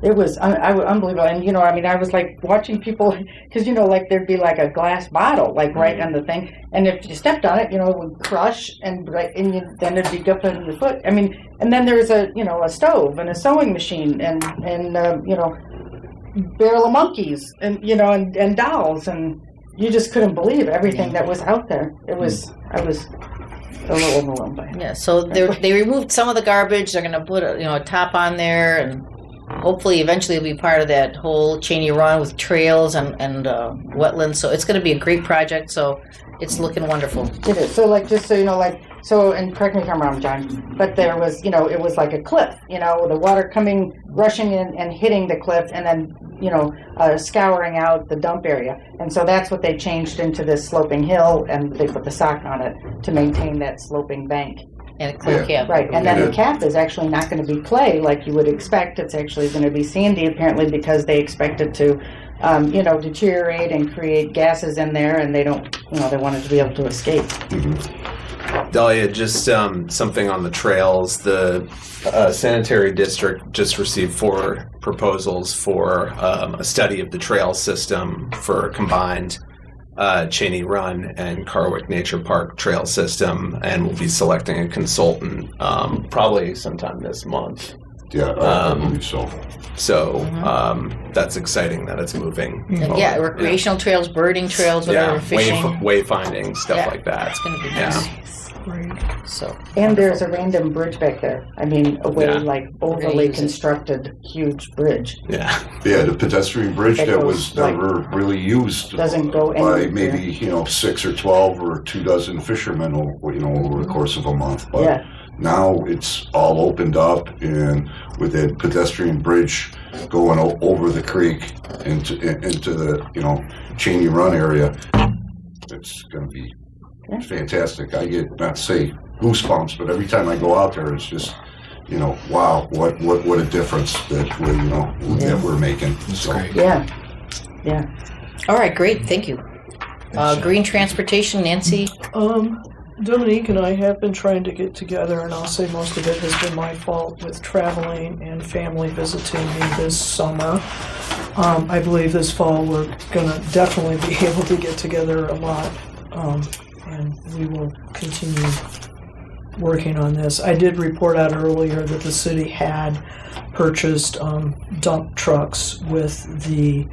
It was unbelievable. And, I was like watching people, because, like there'd be like a glass bottle, like right on the thing. And if you stepped on it, it would crush and then it'd be up in your foot. I mean, and then there's a stove and a sewing machine and barrel of monkeys and, and dolls. And you just couldn't believe everything that was out there. I was a little overwhelmed by it. Yeah, so they removed some of the garbage. They're going to put a top on there, and hopefully eventually it'll be part of that whole Cheney Run with trails and wetlands. So it's going to be a great project. So it's looking wonderful. It is. So, just so you know, and correct me if I'm wrong, John, but there was, it was like a cliff, the water coming, rushing in and hitting the cliff and then, scouring out the dump area. And so that's what they changed into this sloping hill, and they put the sock on it to maintain that sloping bank. And a clear cap. Right. And then the cap is actually not going to be clay like you would expect. It's actually going to be sandy, apparently, because they expect it to, deteriorate and create gases in there, and they don't, they want it to be able to escape. Dahlia, just something on the trails. The sanitary district just received 4 proposals for a study of the trail system for a combined Cheney Run and Carwick Nature Park trail system, and we'll be selecting a consultant probably sometime this month. Yeah, I believe so. So that's exciting that it's moving. And yeah, recreational trails, birding trails, whatever, fishing. Wayfinding, stuff Yeah, like that. It's going to be Yeah. nice. Great. So And there's a random bridge back there. I mean, like overly use it. constructed, huge bridge. Yeah. Yeah, the pedestrian bridge That that goes, was like, never really used doesn't go by anywhere. maybe 6 or 12 or 24 fishermen over the course of a month. But Yeah. now it's all opened up, and with that pedestrian bridge going over the creek into the Cheney Run area, it's going to be fantastic. I get, not to say goosebumps, but every time I go out there, it's just, wow, what a difference that we're making. So, Great. Yeah. Yeah. all right, great, thank you. Green transportation, Nancy. Dominique and I have been trying to get together, and I'll say most of it has been my fault with traveling and family visiting me this summer. I believe this fall we're going to definitely be able to get together a lot, and we will continue working on this. I did report out earlier that the city had purchased dump trucks with the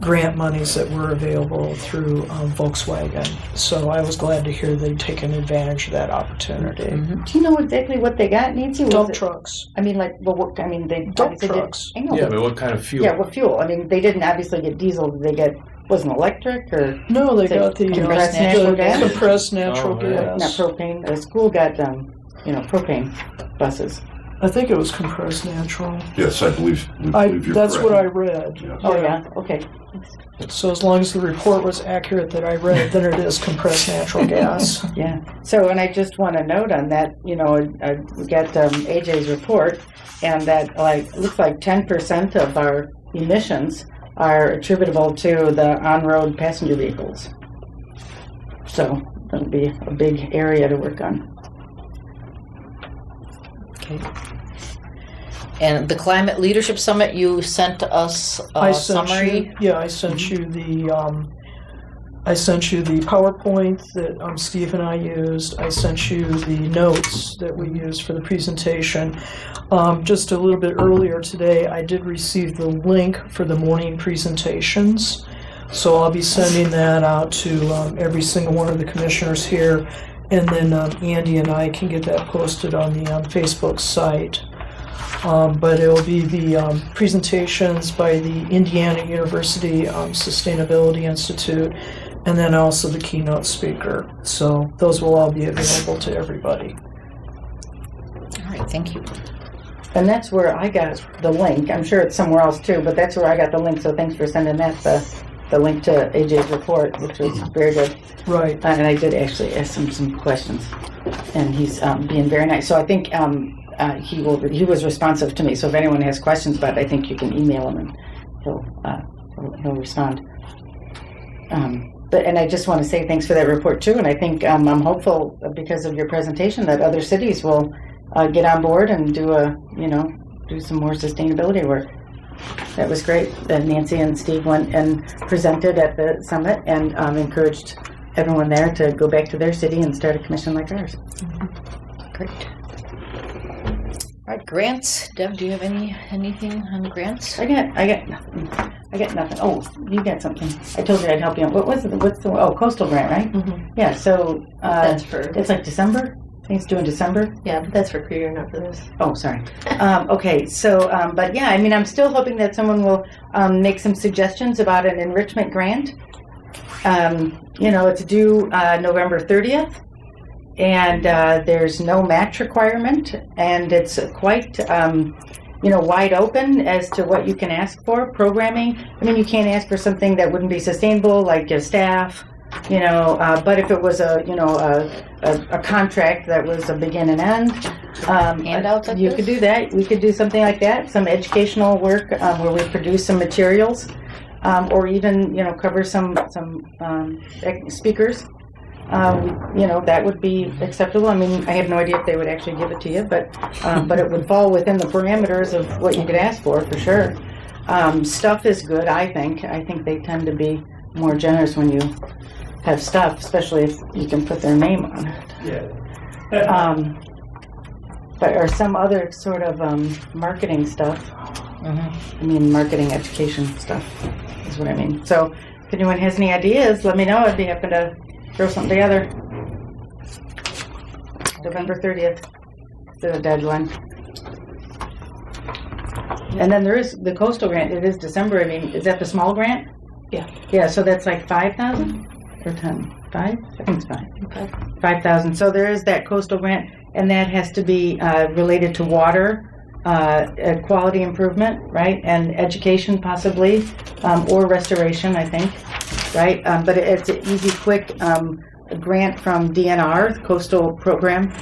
grant monies that were available through Volkswagen. So I was glad to hear they'd taken advantage of that opportunity. Do you know exactly what they got, Nancy? Dump trucks. I mean, like, they Dump obviously trucks. I know, Yeah, but what kind of fuel? yeah, what fuel? I mean, they didn't obviously get diesel. Did they get, wasn't electric or No, they So got the compressed natural gas? compressed natural Oh, yeah. not gas. propane? The school got, propane buses. I think it was compressed natural. yes, I believe you're That's correct. what I read. Yeah. Oh, yeah, okay. So as long as the report was accurate that I read, then it is compressed natural gas. Yeah. So, and I just want to note on that, we got AJ's report, and that looks like 10% of our emissions are attributable to the on-road passenger vehicles. So that'll be a big area to work on. Okay. And the Climate Leadership Summit, you sent us a summary. I sent you the PowerPoint that Steve and I used. I sent you the notes that we used for the presentation. Just a little bit earlier today, I did receive the link for the morning presentations. So I'll be sending that out to every single one of the commissioners here. And then Andy and I can get that posted on the Facebook site. But it will be the presentations by the Indiana University Sustainability Institute, and then also the keynote speaker. So those will all be available to everybody. All right, thank you. And that's where I got the link. I'm sure it's somewhere else too, but that's where I got the link. So thanks for sending that, the link to AJ's report, which was very good. Right. And I did actually ask him some questions, and he's being very nice. So I think he was responsive to me. So if anyone has questions about it, I think you can email him, and he'll respond. And I just want to say thanks for that report too. And I think I'm hopeful because of your presentation that other cities will get on board and do some more sustainability work. That was great that Nancy and Steve went and presented at the summit and encouraged everyone there to go back to their city and start a commission like ours. Great. All right, grants. Deb, do you have anything on grants? I got nothing. I got nothing. Oh, you got something. I told you I'd help you. What's the coastal grant, right? Mm-hmm. Yeah. So That's for it's like December. I think it's due in December. yeah, but that's for career, not for this. Oh, sorry. Okay, so, but yeah, I mean, I'm still hoping that someone will make some suggestions about an enrichment grant. It's due November 30th, and there's no match requirement, and it's quite, wide open as to what you can ask for. Programming, I mean, you can't ask for something that wouldn't be sustainable, like your staff. But if it was a contract that was a begin and end, Handouts like you this? could do that. We could do something like that, some educational work where we produce some materials, or even cover some speakers. That would be acceptable. I mean, I have no idea if they would actually give it to you, but it would fall within the parameters of what you could ask for sure. Stuff is good, I think. I think they tend to be more generous when you have stuff, especially if you can put their name on it. Yeah. But or some other sort of marketing stuff. Mm-hmm. I mean, marketing education stuff is what I mean. So if anyone has any ideas, let me know. I'd be happy to throw something together. November 30th, the deadline. And then there is the coastal grant. It is December. I mean, is that the small grant? Yeah. Yeah, so that's like 5,000 or 10? 5? I think it's 5. Okay. 5,000. So there is that coastal grant, and that has to be related to water, quality improvement, right? And education possibly, or restoration, I think, right? But it's an easy, quick grant from DNR, coastal program.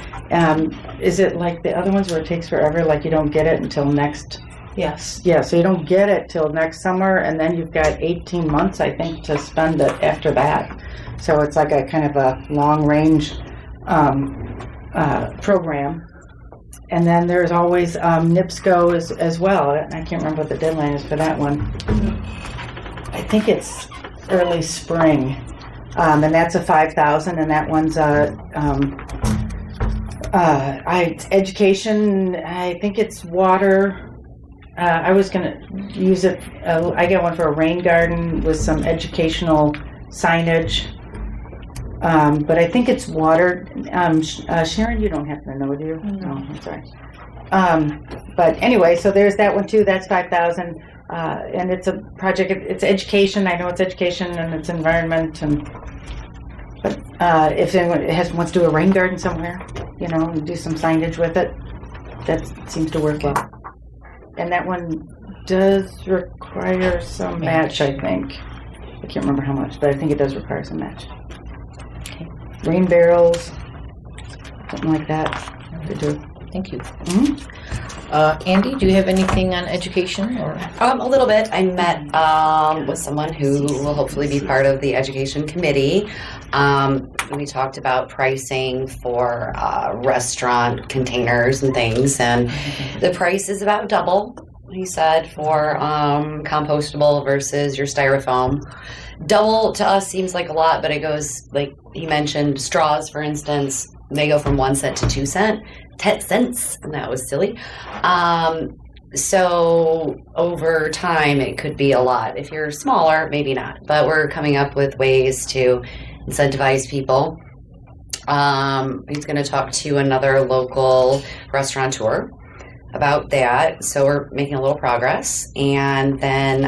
Is it like the other ones where it takes forever, like you don't get it until next? Yes. Yeah, so you don't get it till next summer, and then you've got 18 months, I think, to spend it after that. So it's like a kind of a long-range program. And then there's always NIPSCO as well. I can't remember what the deadline is for that one. I think it's early spring, and that's a 5,000, and that one's education. I think it's water. I was going to use it. I got one for a rain garden with some educational signage. But I think it's water. Sharon, you don't happen to know, do you? No, I'm sorry. But anyway, so there's that one too. That's 5,000. And it's a project. It's education. I know it's education and it's environment. But if anyone wants to do a rain garden somewhere, and do some signage with it, that seems to work well. And that one does require some match, I think. I can't remember how much, but I think it does require some match. Okay. Rain barrels, something like that. They do. Thank you. Mm-hmm. Andy, do you have anything on education? Or? A little bit. I met with someone who will hopefully be part of the education committee. We talked about pricing for restaurant containers and things, and the price is about double, he said, for compostable versus your styrofoam. Double to us seems like a lot, but it goes, like he mentioned, straws, for instance, they go from 1 cent to 2 cents, and that was silly. So over time, it could be a lot. If you're smaller, maybe not. But we're coming up with ways to incentivize people. He's going to talk to another local restaurateur about that. So we're making a little progress. And then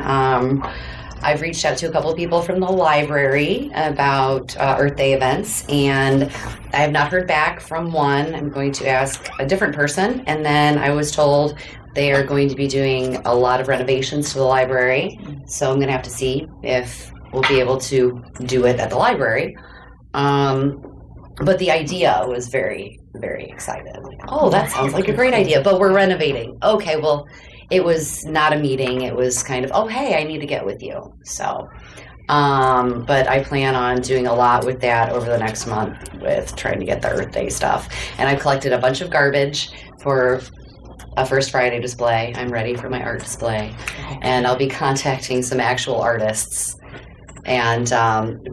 I've reached out to a couple of people from the library about Earth Day events, and I have not heard back from one. I'm going to ask a different person, and then I was told they are going to be doing a lot of renovations to the library, so I'm going to have to see if we'll be able to do it at the library. But the idea was very, very excited. Like, oh, that sounds like a great idea, but we're renovating. Okay, well, it was not a meeting. It was kind of, oh, hey, I need to get with you. So, but I plan on doing a lot with that over the next month with trying to get the Earth Day stuff. And I've collected a bunch of garbage for a First Friday display. I'm ready for my art display. And I'll be contacting some actual artists and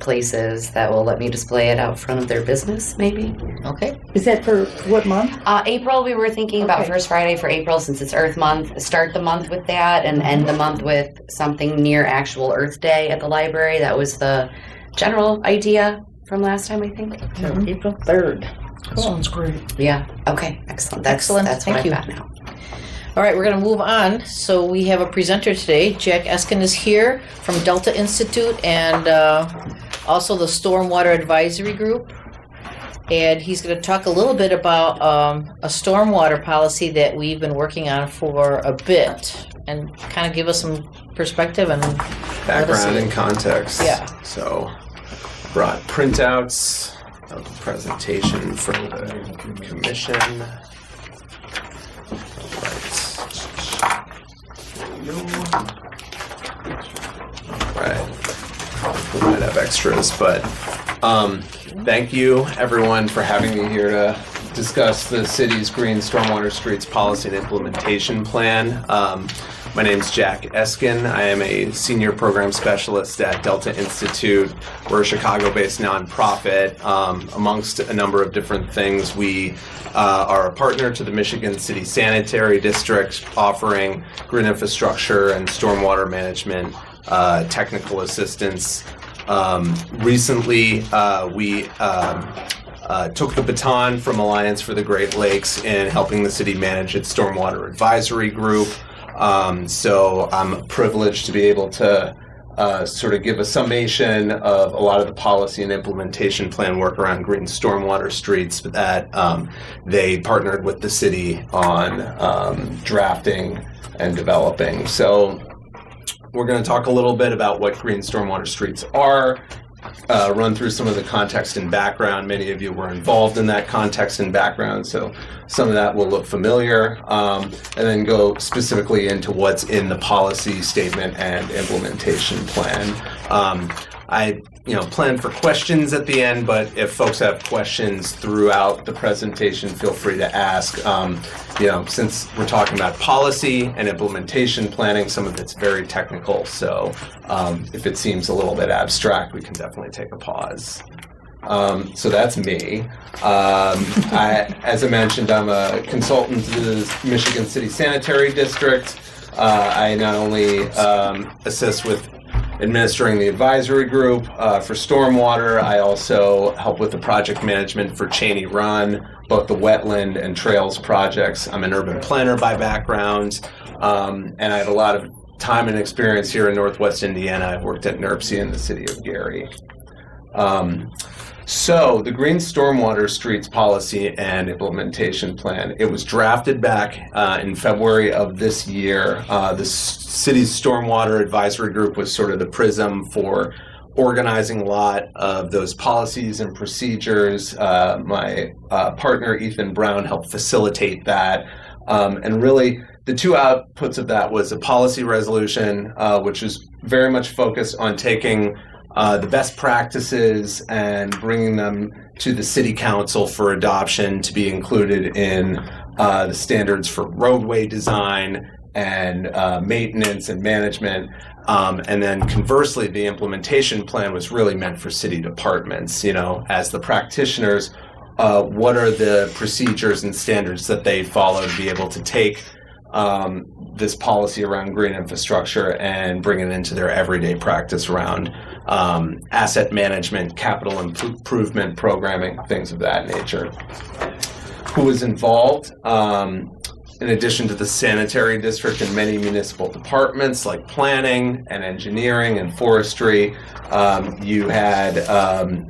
places that will let me display it out front of their business, maybe. Okay. Is that for what month? April. We were thinking about First Friday for April, since it's Earth Month. Start the month with that and end the month with something near actual Earth Day at the library. That was the general idea from last time, I think. So April 3rd. Cool. Sounds great. Yeah. Okay. Excellent. Excellent. That's Thank what you. I've got now. All right, we're going to move on. So we have a presenter today. Jack Eskin is here from Delta Institute and also the Stormwater Advisory Group. And he's going to talk a little bit about a stormwater policy that we've been working on for a bit and kind of give us some perspective and Background and context. Yeah. So, brought printouts of the presentation for the commission. Right. We might have extras, but thank you everyone for having me here to discuss the city's Green Stormwater Streets Policy and Implementation Plan. My name is Jack Eskin. I am a senior program specialist at Delta Institute. We're a Chicago-based nonprofit. Amongst a number of different things, we are a partner to the Michigan City Sanitary District, offering green infrastructure and stormwater management technical assistance. Recently, we took the baton from Alliance for the Great Lakes in helping the city manage its stormwater advisory group. So I'm privileged to be able to sort of give a summation of a lot of the policy and implementation plan work around green stormwater streets that they partnered with the city on drafting and developing. So we're going to talk a little bit about what green stormwater streets are, run through some of the context and background. Many of you were involved in that context and background, so some of that will look familiar, and then go specifically into what's in the policy statement and implementation plan. I plan for questions at the end, but if folks have questions throughout the presentation, feel free to ask. Since we're talking about policy and implementation planning, some of it's very technical, so if it seems a little bit abstract, we can definitely take a pause. So that's me. As I mentioned, I'm a consultant to the Michigan City Sanitary District. I not only assist with administering the advisory group for stormwater, I also help with the project management for Cheney Run, both the wetland and trails projects. I'm an urban planner by background, and I have a lot of time and experience here in Northwest Indiana. I've worked at NERPC in the city of Gary. So the Green Stormwater Streets Policy and Implementation Plan, it was drafted back in February of this year. The city's Stormwater Advisory Group was sort of the prism for organizing a lot of those policies and procedures. My partner, Ethan Brown, helped facilitate that. And really, the two outputs of that was a policy resolution, which is very much focused on taking the best practices and bringing them to the city council for adoption to be included in the standards for roadway design and maintenance and management. And then conversely, the implementation plan was really meant for city departments, as the practitioners, what are the procedures and standards that they follow to be able to take this policy around green infrastructure and bring it into their everyday practice around asset management, capital improvement programming, things of that nature. Who was involved? In addition to the sanitary district and many municipal departments like planning and engineering and forestry, you had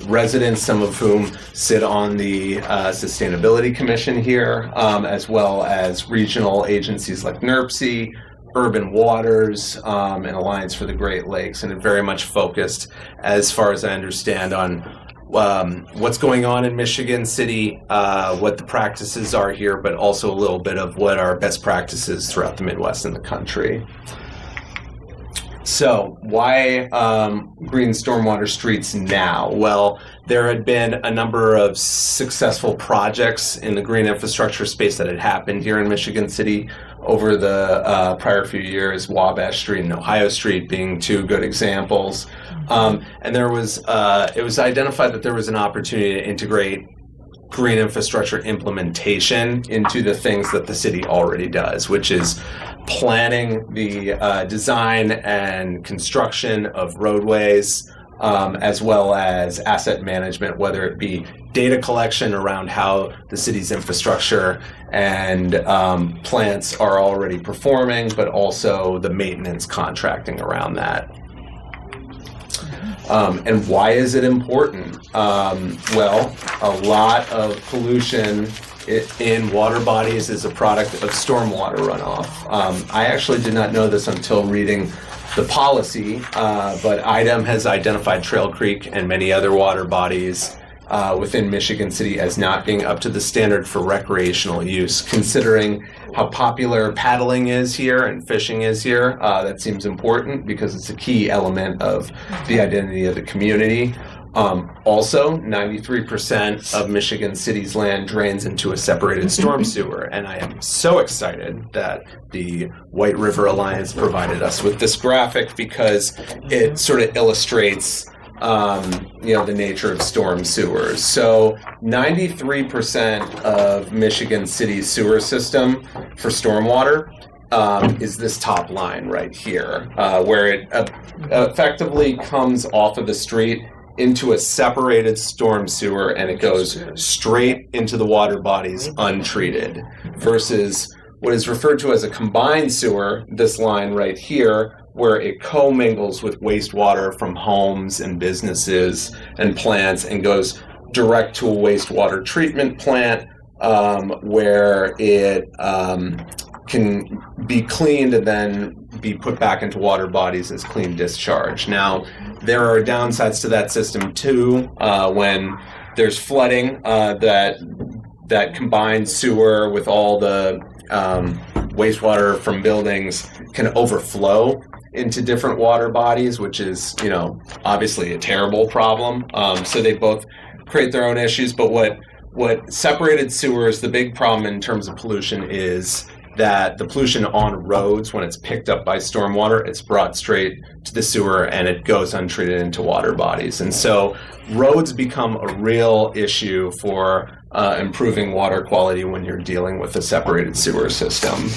residents, some of whom sit on the Sustainability Commission here, as well as regional agencies like NERPC, Urban Waters, and Alliance for the Great Lakes, and it very much focused, as far as I understand, on what's going on in Michigan City, what the practices are here, but also a little bit of what are best practices throughout the Midwest and the country. So why green stormwater streets now? Well, there had been a number of successful projects in the green infrastructure space that had happened here in Michigan City over the prior few years, Wabash Street and Ohio Street being two good examples. And there was, it was identified that there was an opportunity to integrate green infrastructure implementation into the things that the city already does, which is planning the design and construction of roadways, as well as asset management, whether it be data collection around how the city's infrastructure and plants are already performing, but also the maintenance contracting around that. And why is it important? Well, a lot of pollution in water bodies is a product of stormwater runoff. I actually did not know this until reading the policy, but IDEM has identified Trail Creek and many other water bodies within Michigan City as not being up to the standard for recreational use. Considering how popular paddling is here and fishing is here, that seems important because it's a key element of the identity of the community. Also, 93% of Michigan City's land drains into a separated storm sewer, and I am so excited that the White River Alliance provided us with this graphic because it sort of illustrates the nature of storm sewers. So 93% of Michigan City's sewer system for stormwater is this top line right here, where it effectively comes off of the street into a separated storm sewer, and it goes straight into the water bodies untreated, versus what is referred to as a combined sewer, this line right here, where it commingles with wastewater from homes and businesses and plants and goes direct to a wastewater treatment plant, where it can be cleaned and then be put back into water bodies as clean discharge. Now, there are downsides to that system too. When there's flooding, that combined sewer with all the wastewater from buildings can overflow into different water bodies, which is, obviously a terrible problem. So they both create their own issues. But what separated sewers, the big problem in terms of pollution is that the pollution on roads, when it's picked up by stormwater, it's brought straight to the sewer and it goes untreated into water bodies. And so roads become a real issue for improving water quality when you're dealing with a separated sewer system.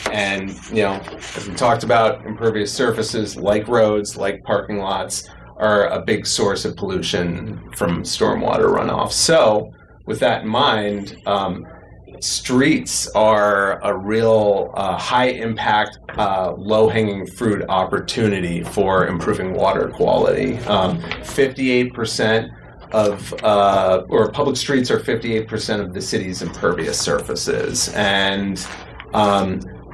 And, as we talked about, impervious surfaces like roads, like parking lots, are a big source of pollution from stormwater runoff. So with that in mind, streets are a real high impact, low hanging fruit opportunity for improving water quality. 58% or public streets are 58% of the city's impervious surfaces. And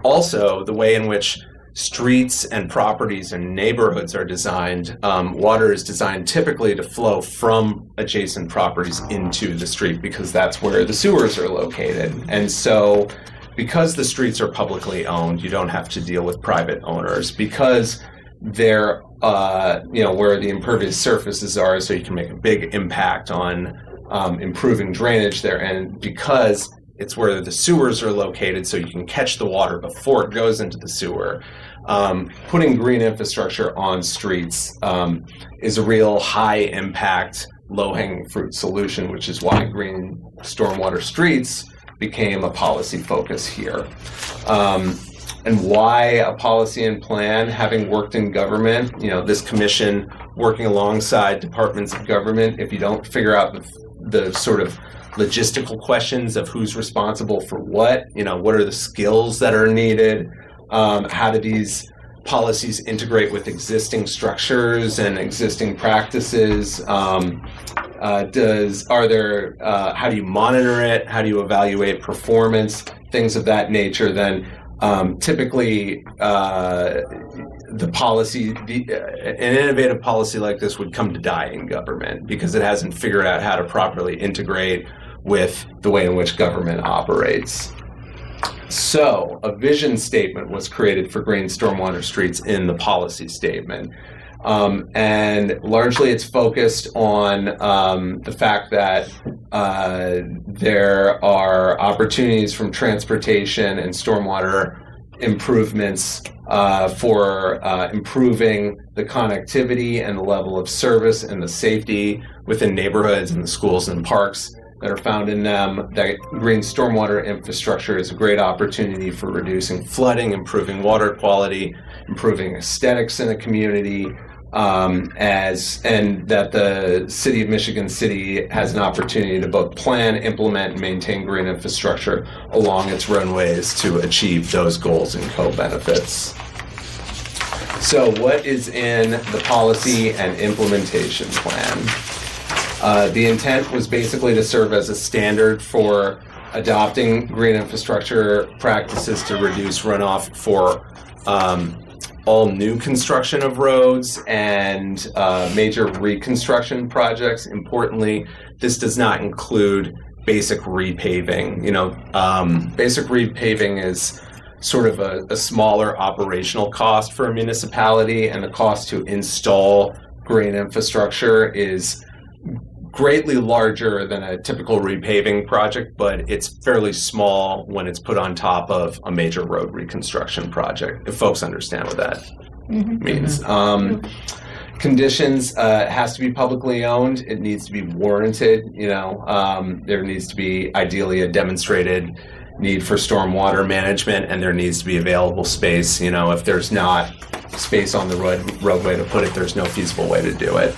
also the way in which streets and properties and neighborhoods are designed, water is designed typically to flow from adjacent properties into the street because that's where the sewers are located. And so because the streets are publicly owned, you don't have to deal with private owners because they're, where the impervious surfaces are, so you can make a big impact on improving drainage there. And because it's where the sewers are located, so you can catch the water before it goes into the sewer. Putting green infrastructure on streets is a real high impact, low hanging fruit solution, which is why green stormwater streets became a policy focus here. And why a policy and plan? Having worked in government, this commission working alongside departments of government, if you don't figure out the sort of logistical questions of who's responsible for what are the skills that are needed, how do these policies integrate with existing structures and existing practices, how do you monitor it, how do you evaluate performance, things of that nature, then typically the policy, an innovative policy like this would come to die in government because it hasn't figured out how to properly integrate with the way in which government operates. So a vision statement was created for green stormwater streets in the policy statement. And largely it's focused on the fact that there are opportunities from transportation and stormwater improvements for improving the connectivity and the level of service and the safety within neighborhoods and the schools and parks that are found in them. That green stormwater infrastructure is a great opportunity for reducing flooding, improving water quality, improving aesthetics in a community, and that the City of Michigan City has an opportunity to both plan, implement, and maintain green infrastructure along its runways to achieve those goals and co-benefits. So what is in the policy and implementation plan? The intent was basically to serve as a standard for adopting green infrastructure practices to reduce runoff for all new construction of roads and major reconstruction projects. Importantly, this does not include basic repaving. Basic repaving is sort of a smaller operational cost for a municipality, and the cost to install green infrastructure is greatly larger than a typical repaving project, but it's fairly small when it's put on top of a major road reconstruction project, if folks understand what that means. Conditions, it has to be publicly owned. It needs to be warranted. There needs to be ideally a demonstrated need for stormwater management, and there needs to be available space. If there's not space on the roadway to put it, there's no feasible way to do it.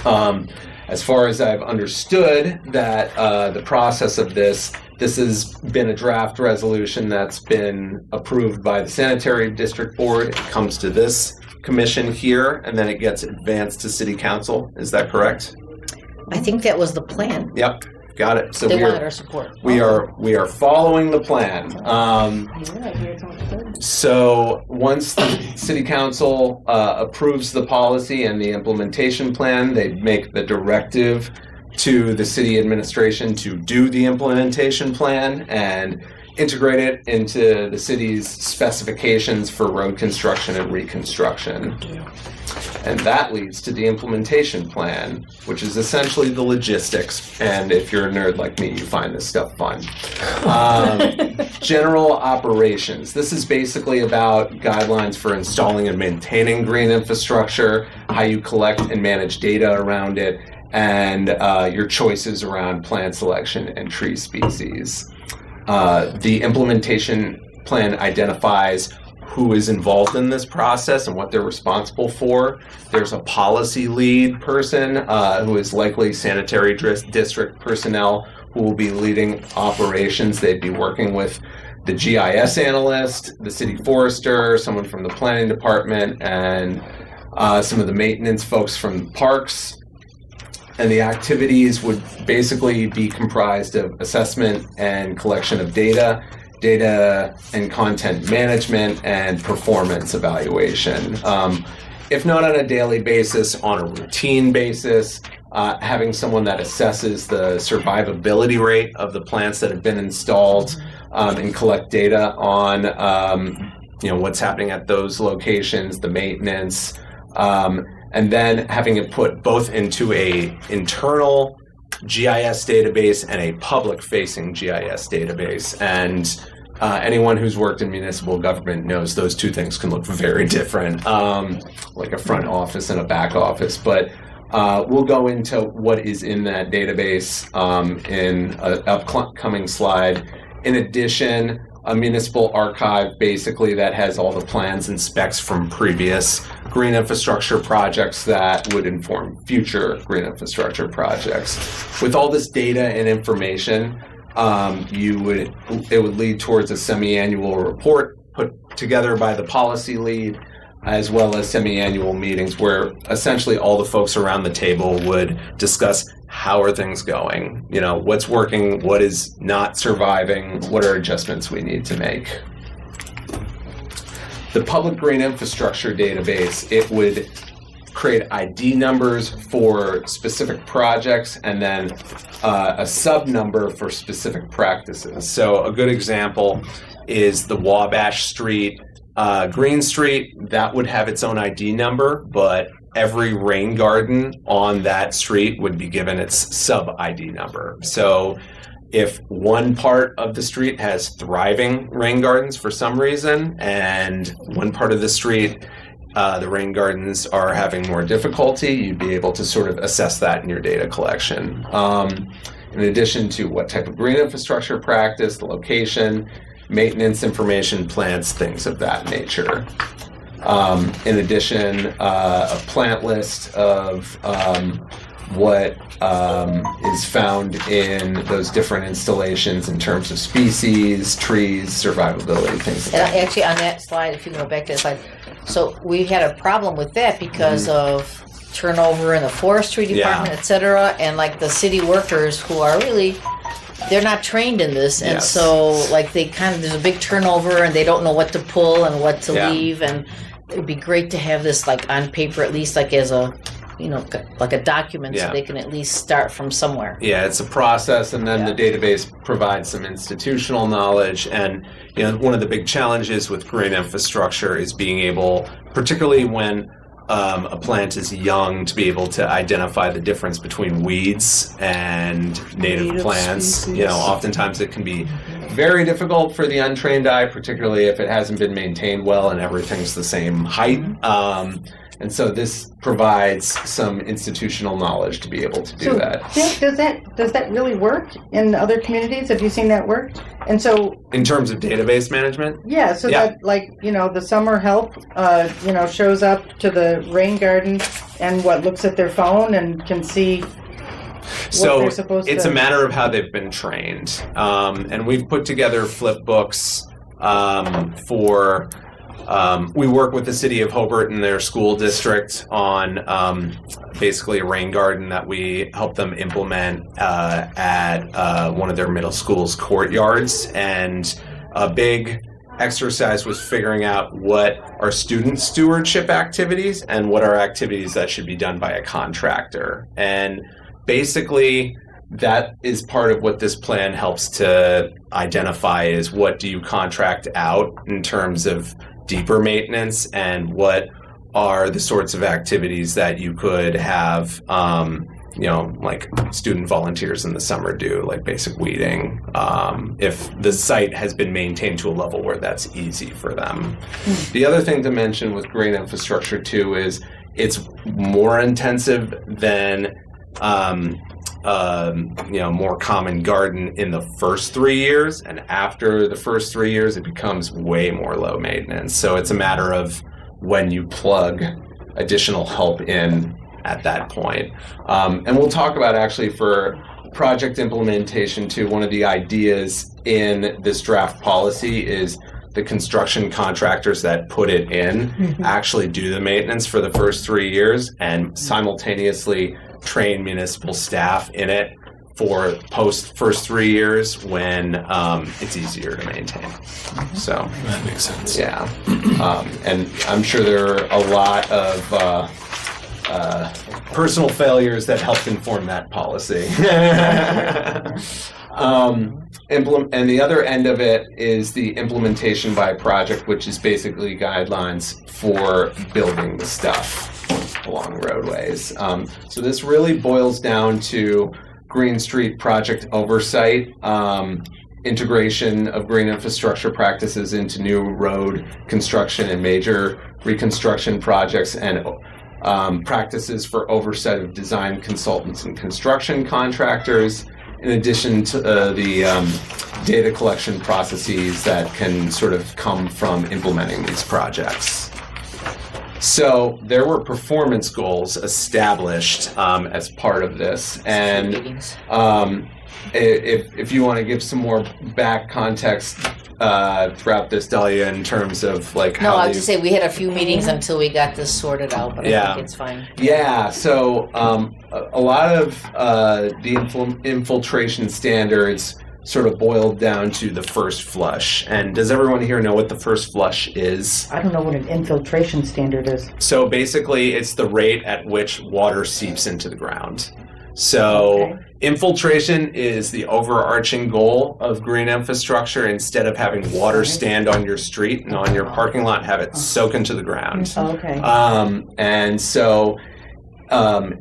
As far as I've understood that the process of this has been a draft resolution that's been approved by the Sanitary District Board. It comes to this commission here, and then it gets advanced to City Council. Is that correct? I think that was the plan. Yep, got it. So They wanted our support. we are following the plan. So once the City Council approves the policy and the implementation plan, they make the directive to the city administration to do the implementation plan and integrate it into the city's specifications for road construction and reconstruction. And that leads to the implementation plan, which is essentially the logistics. And if you're a nerd like me, you find this stuff fun. General operations. This is basically about guidelines for installing and maintaining green infrastructure, how you collect and manage data around it, and your choices around plant selection and tree species. The implementation plan identifies who is involved in this process and what they're responsible for. There's a policy lead person who is likely sanitary district personnel who will be leading operations. They'd be working with the GIS analyst, the city forester, someone from the planning department, and some of the maintenance folks from parks. And the activities would basically be comprised of assessment and collection of data and content management, and performance evaluation. If not on a daily basis, on a routine basis, having someone that assesses the survivability rate of the plants that have been installed and collect data on what's happening at those locations, the maintenance, and then having it put both into a internal GIS database and a public-facing GIS database. And anyone who's worked in municipal government knows those two things can look very different, like a front office and a back office. But we'll go into what is in that database in an upcoming slide. In addition, a municipal archive basically that has all the plans and specs from previous green infrastructure projects that would inform future green infrastructure projects. With all this data and information, it would lead towards a semi-annual report put together by the policy lead, as well as semi-annual meetings where essentially all the folks around the table would discuss how are things going, what's working, what is not surviving, what are adjustments we need to make. The public green infrastructure database, it would create ID numbers for specific projects and then a sub number for specific practices. So a good example is the Wabash Street, Green Street. That would have its own ID number, but every rain garden on that street would be given its sub ID number. So if one part of the street has thriving rain gardens for some reason, and one part of the street, the rain gardens are having more difficulty, you'd be able to sort of assess that in your data collection. In addition to what type of green infrastructure practice, the location, maintenance information, plants, things of that nature. In addition, a plant list of what is found in those different installations in terms of species, trees, survivability, things like that. Actually, on that slide, if you can go back to that slide, so we had a problem with that because of turnover in the forestry department, et cetera, and like the city workers who are really, they're not trained in this, and so like there's a big turnover and they don't know what to pull and what to leave, and it would be great to have this like on paper, at least like as a like a document, so they can at least start from somewhere. Yeah, it's a process, and then the database provides some institutional knowledge. And one of the big challenges with green infrastructure is being able, particularly when a plant is young, to be able to identify the difference between weeds and native plants. Species. Oftentimes it can be very difficult for the untrained eye, particularly if it hasn't been maintained well and everything's the same height. And so this provides some institutional knowledge to be able to do that. Does that really work in other communities? Have you seen that work? And so, in terms of database management, that the summer help, shows up to the rain garden and what, looks at their phone and can see So they're supposed it's to- a matter of how they've been trained. And we've put together flip books for, we work with the city of Hobart and their school district on basically a rain garden that we help them implement at one of their middle school's courtyards. And a big exercise was figuring out what are student stewardship activities and what are activities that should be done by a contractor. And basically, that is part of what this plan helps to identify is what do you contract out in terms of deeper maintenance and what are the sorts of activities that you could have, like student volunteers in the summer do, like basic weeding, if the site has been maintained to a level where that's easy for them. The other thing to mention with green infrastructure too is it's more intensive than more common garden in the first 3 years, and after the first 3 years it becomes way more low maintenance. So it's a matter of when you plug additional help in at that point. And we'll talk about actually for project implementation too, one of the ideas in this draft policy is the construction contractors that put it in actually do the maintenance for the first 3 years and simultaneously train municipal staff in it for post first 3 years when it's easier to maintain. So That makes sense. yeah, and I'm sure there are a lot of personal failures that helped inform that policy. And the other end of it is the implementation by project, which is basically guidelines for building the stuff along roadways. So this really boils down to Green Street project oversight, integration of green infrastructure practices into new road construction and major reconstruction projects, and practices for oversight of design consultants and construction contractors, in addition to the data collection processes that can sort of come from implementing these projects. So there were performance goals established as part of this, and if you want to give some more back context throughout this, Dahlia, in terms of like No, how I was these- just say we had a few meetings until we got this sorted out, but I Yeah. think it's fine. Yeah, so a lot of the infiltration standards sort of boiled down to the first flush. And does everyone here know what the first flush is? I don't know what an infiltration standard is. So basically, it's the rate at which water seeps into the ground. So Okay. infiltration is the overarching goal of green infrastructure. Instead of having water stand on your street and on your parking lot, have it soak into the ground. Okay. And so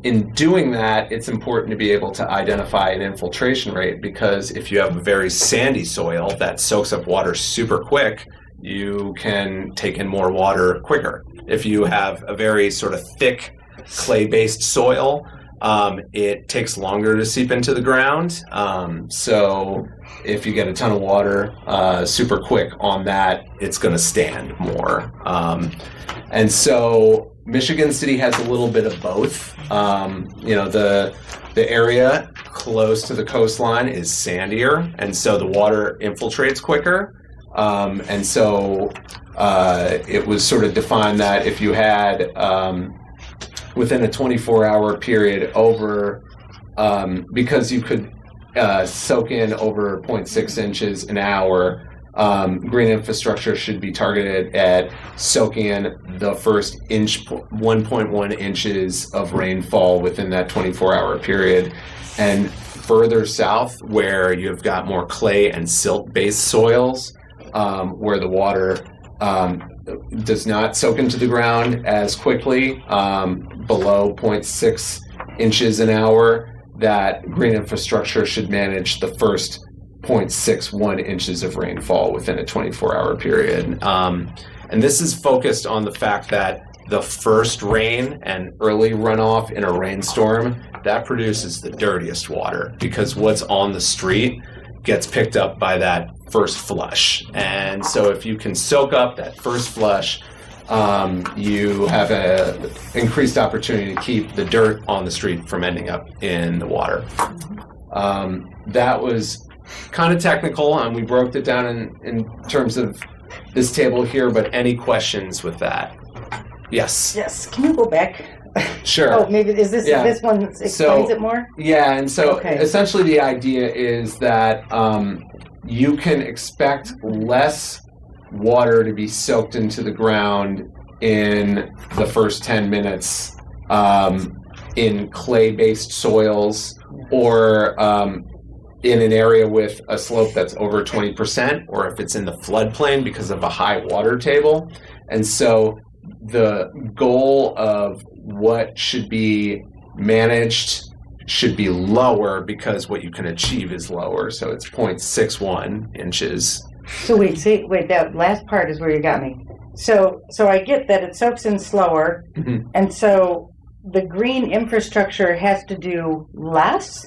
in doing that, it's important to be able to identify an infiltration rate, because if you have a very sandy soil that soaks up water super quick, you can take in more water quicker. If you have a very sort of thick clay-based soil, it takes longer to seep into the ground. So if you get a ton of water super quick on that, it's going to stand more. And so Michigan City has a little bit of both. The area close to the coastline is sandier, and so the water infiltrates quicker. And so it was sort of defined that if you had within a 24-hour period over, because you could soak in over 0.6 inches an hour, green infrastructure should be targeted at soaking in the first 1.1 inches of rainfall within that 24-hour period. And further south, where you've got more clay and silt-based soils, where the water does not soak into the ground as quickly, below 0.6 inches an hour, that green infrastructure should manage the first 0.61 inches of rainfall within a 24-hour period. And this is focused on the fact that the first rain and early runoff in a rainstorm, that produces the dirtiest water, because what's on the street gets picked up by that first flush. And so if you can soak up that first flush you have a increased opportunity to keep the dirt on the street from ending up in the water. That was kind of technical, and we broke it down in terms of this table here, but any questions with that? Yes. Yes, can you go back? Sure. Oh, maybe is this Yeah. this one explains So- it more? Yeah, and so Okay. essentially the idea is that you can expect less water to be soaked into the ground in the first 10 minutes in clay-based soils or in an area with a slope that's over 20%, or if it's in the floodplain because of a high water table. And so the goal of what should be managed should be lower because what you can achieve is lower. So it's 0.61 inches. So wait, that last part is where you got me. So I get that it soaks in slower, Mhm. and so the green infrastructure has to do less?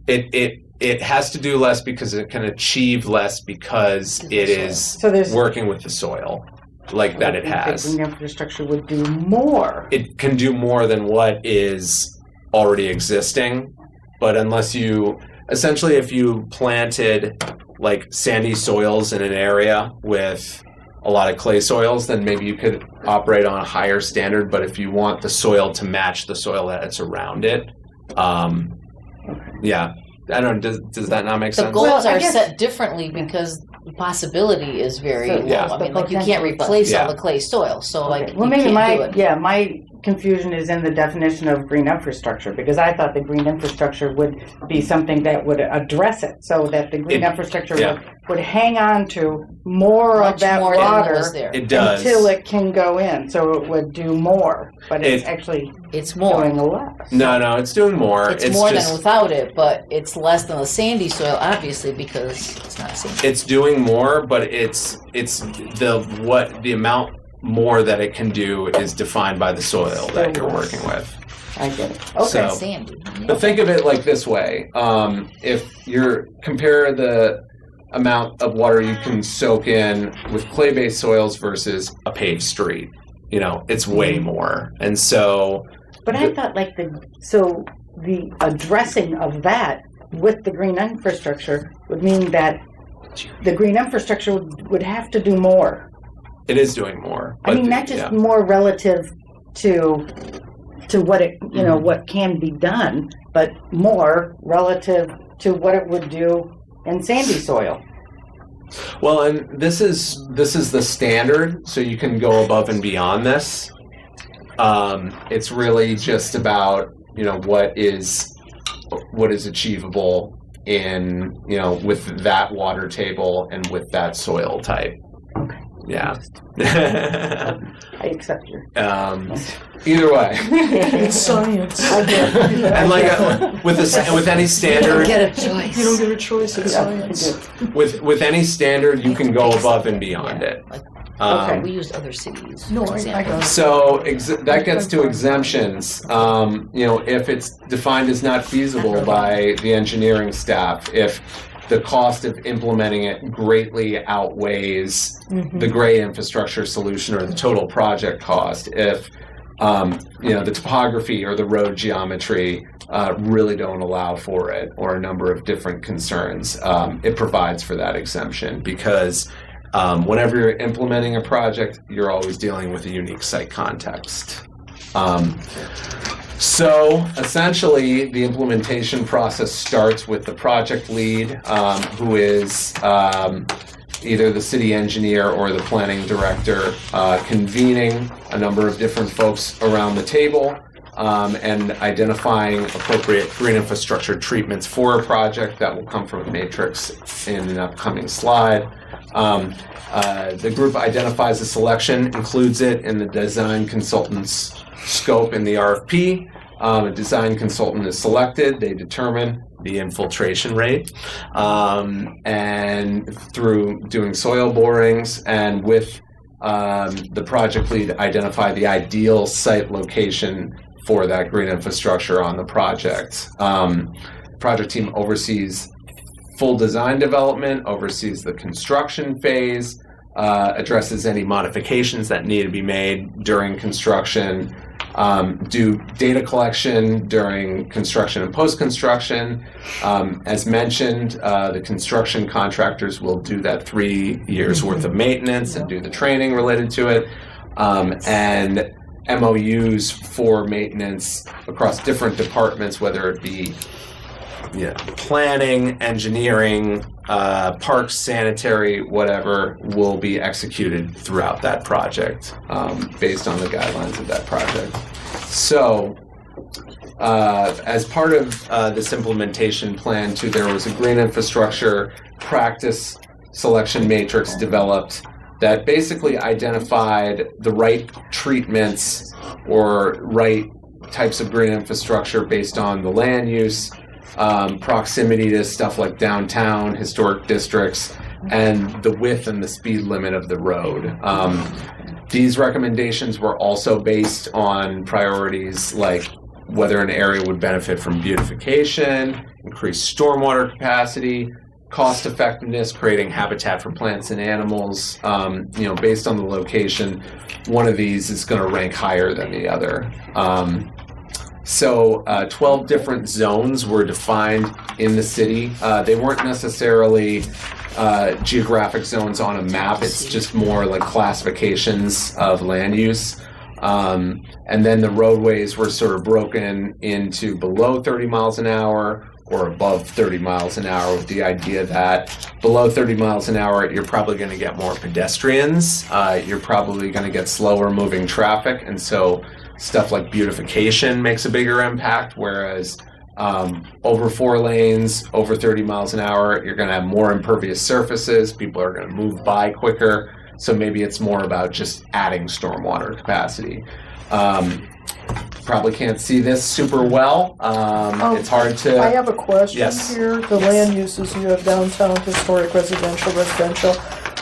It has to do less because it can achieve less because it is So there's working with the soil like that it The has. green infrastructure would do more. It can do more than what is already existing, but unless you essentially if you planted like sandy soils in an area with a lot of clay soils, then maybe you could operate on a higher standard. But if you want the soil to match the soil that's around it, yeah, I don't know. Does that not make The sense? goals Well, I are guess- set differently because the possibility is very So, low. yeah. I mean, The like you can't potential is replace less. all the clay soil, so like Well, you maybe can't do it. my confusion is in the definition of green infrastructure, because I thought the green infrastructure would be something that would address it, so that the green infrastructure yeah. would hang on to more of Much that more than water was there. It does. until it can go in, so it would do more, but it's It- actually It's more. doing less. No, it's doing more. It's more just, than without it, but it's less than the sandy soil, obviously, because it's not sandy. It's doing more, but it's the amount more that it can do is defined by the soil that you're working with. I get it. Okay. So- Sandy. But think of it like this way: if you compare the amount of water you can soak in with clay-based soils versus a paved street, it's way more. And so, But I thought the addressing of that with the green infrastructure would mean that the green infrastructure would have to do more. it is doing more. I mean, not just more relative to what it, what can be done, but more relative to what it would do in sandy soil. Well, and this is the standard, so you can go above and beyond this. It's really just about what is achievable in with that water table and with that soil type. Okay. Yeah. I accept your. Either way, It's science. and with any You don't standard, get a choice. You don't get a choice. It's science. with any standard, you can go above and beyond it. Okay. We use other cities. No, for I example. got it. So that gets to exemptions. If it's defined as not feasible by the engineering staff, if the cost of implementing it greatly outweighs the gray infrastructure solution or the total project cost, if the topography or the road geometry really don't allow for it, or a number of different concerns, it provides for that exemption because whenever you're implementing a project, you're always dealing with a unique site context. So essentially, the implementation process starts with the project lead, who is either the city engineer or the planning director, convening a number of different folks around the table and identifying appropriate green infrastructure treatments for a project. That will come from a matrix in an upcoming slide. The group identifies a selection, includes it in the design consultant's scope in the RFP. A design consultant is selected. They determine the infiltration rate, and through doing soil borings and with the project lead identify the ideal site location for that green infrastructure on the project. Project team oversees full design development, oversees the construction phase, addresses any modifications that need to be made during construction, do data collection during construction and post-construction. As mentioned, the construction contractors will do that 3 years worth of maintenance and do the training related to it. And MOUs for maintenance across different departments, whether it be planning, engineering, parks, sanitary, whatever, will be executed throughout that project based on the guidelines of that project. So, as part of this implementation plan, too, there was a green infrastructure practice selection matrix developed that basically identified the right treatments or right types of green infrastructure based on the land use, proximity to stuff like downtown, historic districts, and the width and the speed limit of the road. These recommendations were also based on priorities like whether an area would benefit from beautification, increased stormwater capacity, cost effectiveness, creating habitat for plants and animals. Based on the location, one of these is going to rank higher than the other. So 12 different zones were defined in the city. They weren't necessarily geographic zones on a map. It's just more like classifications of land use. And then the roadways were sort of broken into below 30 miles an hour or above 30 miles an hour, with the idea that below 30 miles an hour, you're probably going to get more pedestrians. You're probably going to get slower moving traffic. And so stuff like beautification makes a bigger impact, whereas over 4 lanes, over 30 miles an hour, you're going to have more impervious surfaces. People are going to move by quicker. So maybe it's more about just adding stormwater capacity. Probably can't see this super well. It's hard to... I have a question Yes. here. The land uses you have downtown, historic, residential.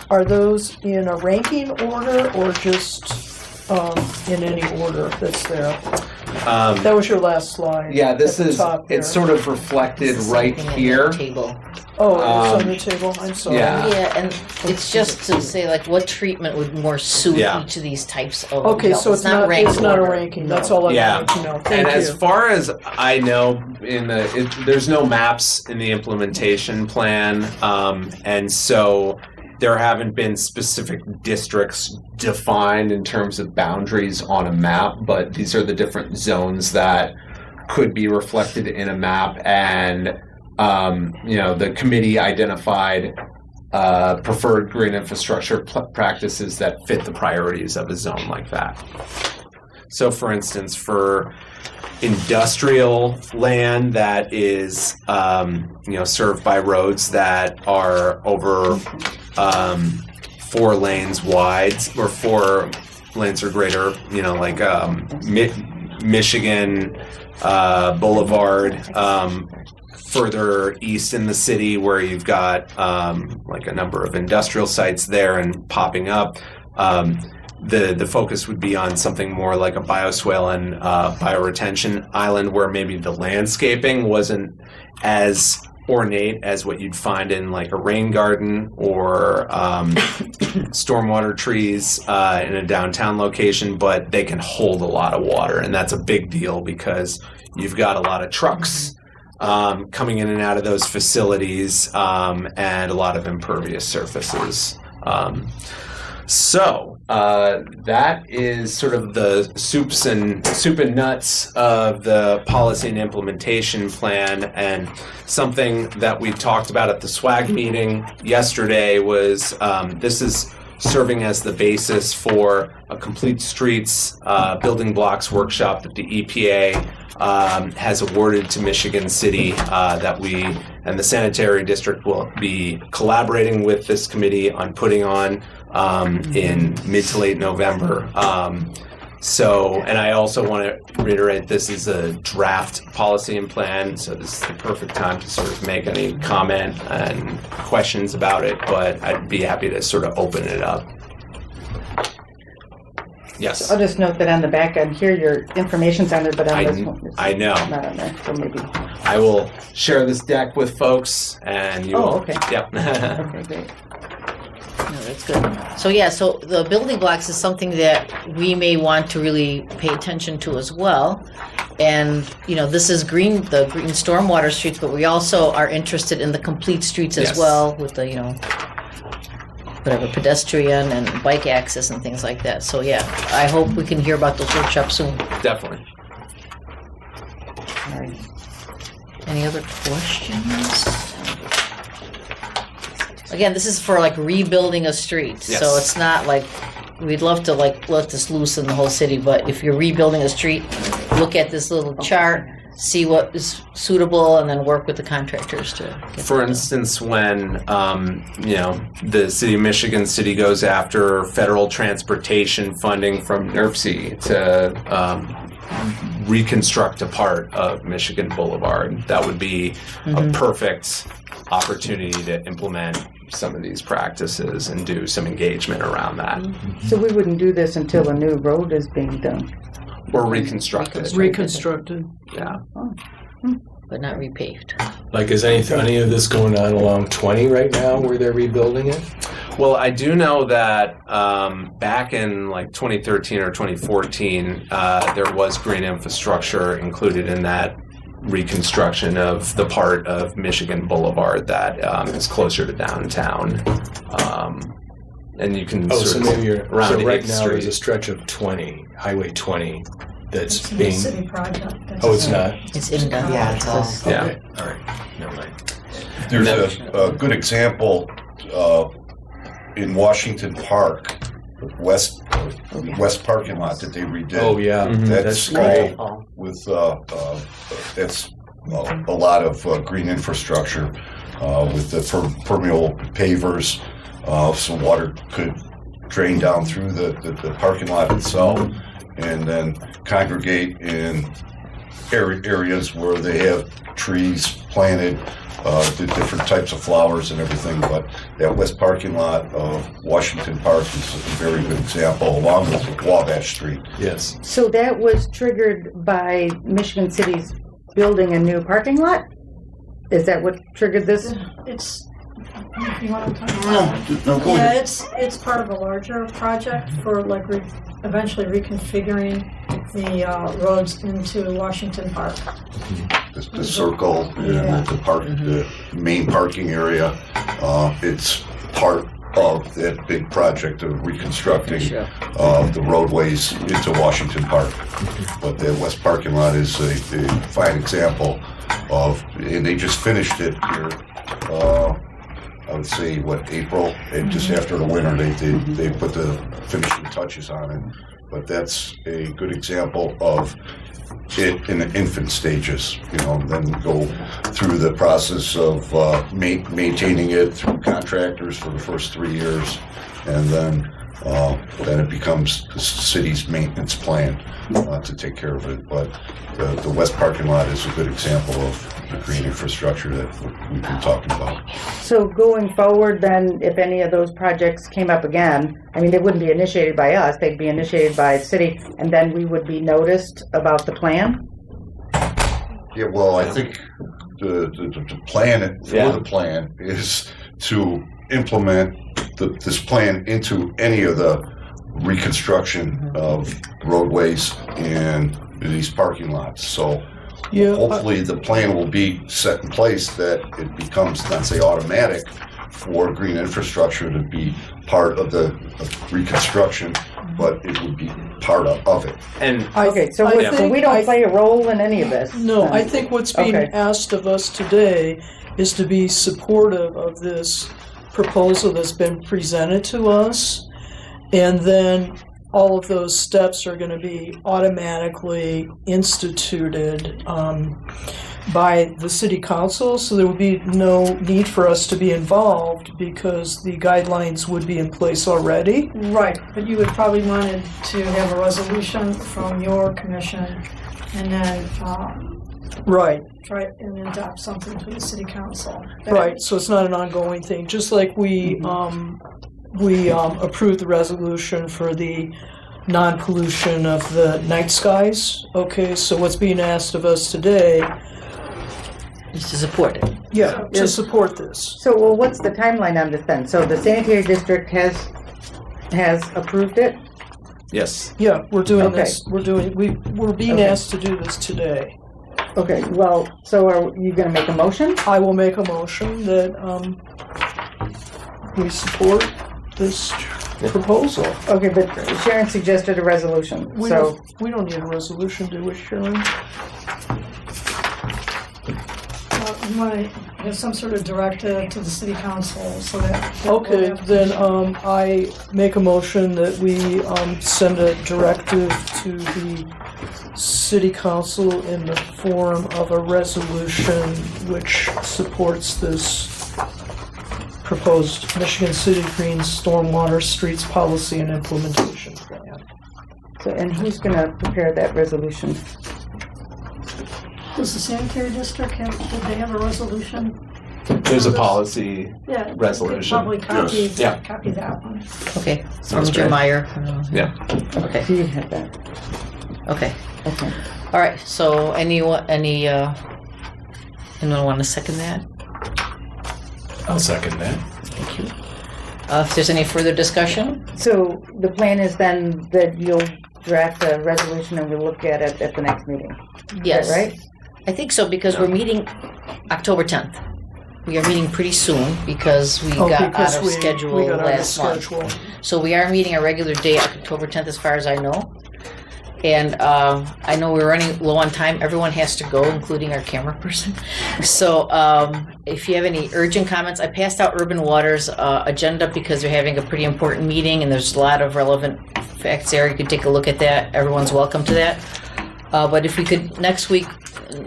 Are those in a ranking order or just in any order that's there? That was your last slide. Yeah, this at the is, top there. it's sort of reflected right here. Table. Oh, it's on the table. I'm sorry. Yeah. Yeah, and it's just to say like what treatment would more suit Yeah. each of these types of Okay, so it's not ranked a order. ranking. That's all I Yeah. wanted to know. And Thank as you. far as I know, there's no maps in the implementation plan, and so there haven't been specific districts defined in terms of boundaries on a map, but these are the different zones that could be reflected in a map. And the committee identified preferred green infrastructure practices that fit the priorities of a zone like that. So, for instance, for industrial land that is, served by roads that are over 4 lanes wide or 4 lanes or greater, like Michigan Boulevard, further east in the city where you've got like a number of industrial sites there and popping up. The focus would be on something more like a bioswale and bioretention island where maybe the landscaping wasn't as ornate as what you'd find in like a rain garden or stormwater trees in a downtown location, but they can hold a lot of water. And that's a big deal because you've got a lot of trucks coming in and out of those facilities and a lot of impervious surfaces. So that is sort of the soup and nuts of the policy and implementation plan. And something that we talked about at the SWAG meeting yesterday was this is serving as the basis for a complete streets building blocks workshop that the EPA has awarded to Michigan City that we and the sanitary district will be collaborating with this committee on putting on in mid to late November. And I also want to reiterate, this is a draft policy and plan, so this is the perfect time to sort of make any comment and questions about it, but I'd be happy to sort of open it up. Yes. I'll just note that on the back end here, your information's on there, but on this one, it's I know. not on there, so maybe. I will share this deck with folks, and you will. Okay. Yep. Okay, great. That's good. So yeah, so the building blocks is something that we may want to really pay attention to as well. And, this is the green stormwater streets, but we also are interested in the complete streets as Yes. well with the, whatever, pedestrian and bike access and things like that. So yeah, I hope we can hear about those workshops soon. Definitely. All right. Any other questions? Again, this is for like rebuilding a street. Yes. So it's not like we'd love to like let this loose in the whole city, but if you're rebuilding a street, look at this little chart, see what is suitable, and then work with the contractors to get For instance, when the city of Michigan City goes after federal transportation funding from NERC to reconstruct a part of Michigan Boulevard, that would be a perfect opportunity to implement some of these practices and do some engagement around that, So we wouldn't do this until a new road is being done. or reconstructed. Reconstructed. Yeah. but not repaved. Like, is any of this going on along 20 right now where they're rebuilding it? Well, I do know that back in like 2013 or 2014, there was green infrastructure included in that reconstruction of the part of Michigan Boulevard that is closer to downtown. And you can So maybe you're around so right 8th now Street. there's a stretch of 20, Highway 20, that's It's a being. city project. Oh, it's not. It's in done. Yeah, it's all. Yeah. Okay. All right. Never mind. There's a good example in Washington Park, west parking lot that they redid. Oh yeah, Mhm. That's great. all with that's a lot of green infrastructure with the permeable pavers, so water could drain down through the parking lot itself, and then congregate in areas where they have trees planted, the different types of flowers and everything. But that west parking lot of Washington Park is a very good example, along with Wabash Street. Yes. So that was triggered by Michigan City's building a new parking lot? Is that what triggered this? It's, if you want to talk about No, go Yeah, ahead. it's part of a larger project for like eventually reconfiguring the roads into Washington Park. The circle, and the park, the main parking area. It's part of that big project of reconstructing the roadways into Washington Park. But the west parking lot is a fine example of, and they just finished it here. I would say April, and just after the winter, they put the finishing touches on it. But that's a good example of it in the infant stages, then go through the process of maintaining it through contractors for the first 3 years, and then it becomes the city's maintenance plan to take care of it. But the west parking lot is a good example of the green infrastructure that we've been talking about. So going forward then, if any of those projects came up again, I mean, they wouldn't be initiated by us, they'd be initiated by the city, and then we would be noticed about the plan? Yeah, well, I think the plan for the plan is to implement this plan into any of the reconstruction of roadways and these parking lots. So hopefully the plan will be set in place that it becomes, not say automatic, for green infrastructure to be part of the reconstruction, but it would be part of it. And Okay, so I think- we don't play a role in any of this? No, then? I think what's being Okay. asked of us today is to be supportive of this proposal that's been presented to us, and then all of those steps are going to be automatically instituted by the city council, so there would be no need for us to be involved because the guidelines would be in place already. Right, but you would probably wanted to have a resolution from your commission and then Right. try and adopt something for the city council. Right, so it's not an ongoing thing, just like we approved the resolution for the non-pollution of the night skies. Okay, so what's being asked of us today Just to support it. Yeah, to support this. So, well, what's the timeline on this then? So the sanitary district has approved it? Yes. Yeah, we're doing Okay. this. We're being Okay. asked to do this today. Okay, well, so are you gonna make a motion? I will make a motion that we support this proposal. Okay, but Sharon suggested a resolution, so, We don't need a resolution, do we, Sharon? You want to have some sort of directive to the city council so that. Okay, then I make a motion that we send a directive to the city council in the form of a resolution which supports this proposed Michigan City Green Stormwater Streets Policy and Implementation Plan. so, and who's gonna prepare that resolution? Does the sanitary district have, did they have a resolution? There's a policy Yeah. resolution. Probably copy, Yes. Yeah. copy that one. Okay, from Sounds Jim great. Meyer. Yeah. Okay, Do you have that? okay. Okay. All right, so anyone want to second that? I'll second that. Thank you. If there's any further discussion? So the plan is then that you'll draft a resolution and we'll look at it at the next meeting? Yes. Is that right? I think so, because we're meeting October 10th. We are meeting pretty soon because we got out because of we schedule got out of last month. schedule. So we are meeting a regular day October 10th as far as I know. And I know we're running low on time. Everyone has to go, including our camera person. So if you have any urgent comments, I passed out Urban Water's agenda because they're having a pretty important meeting and there's a lot of relevant facts there. You could take a look at that. Everyone's welcome to that. But if we could, next week,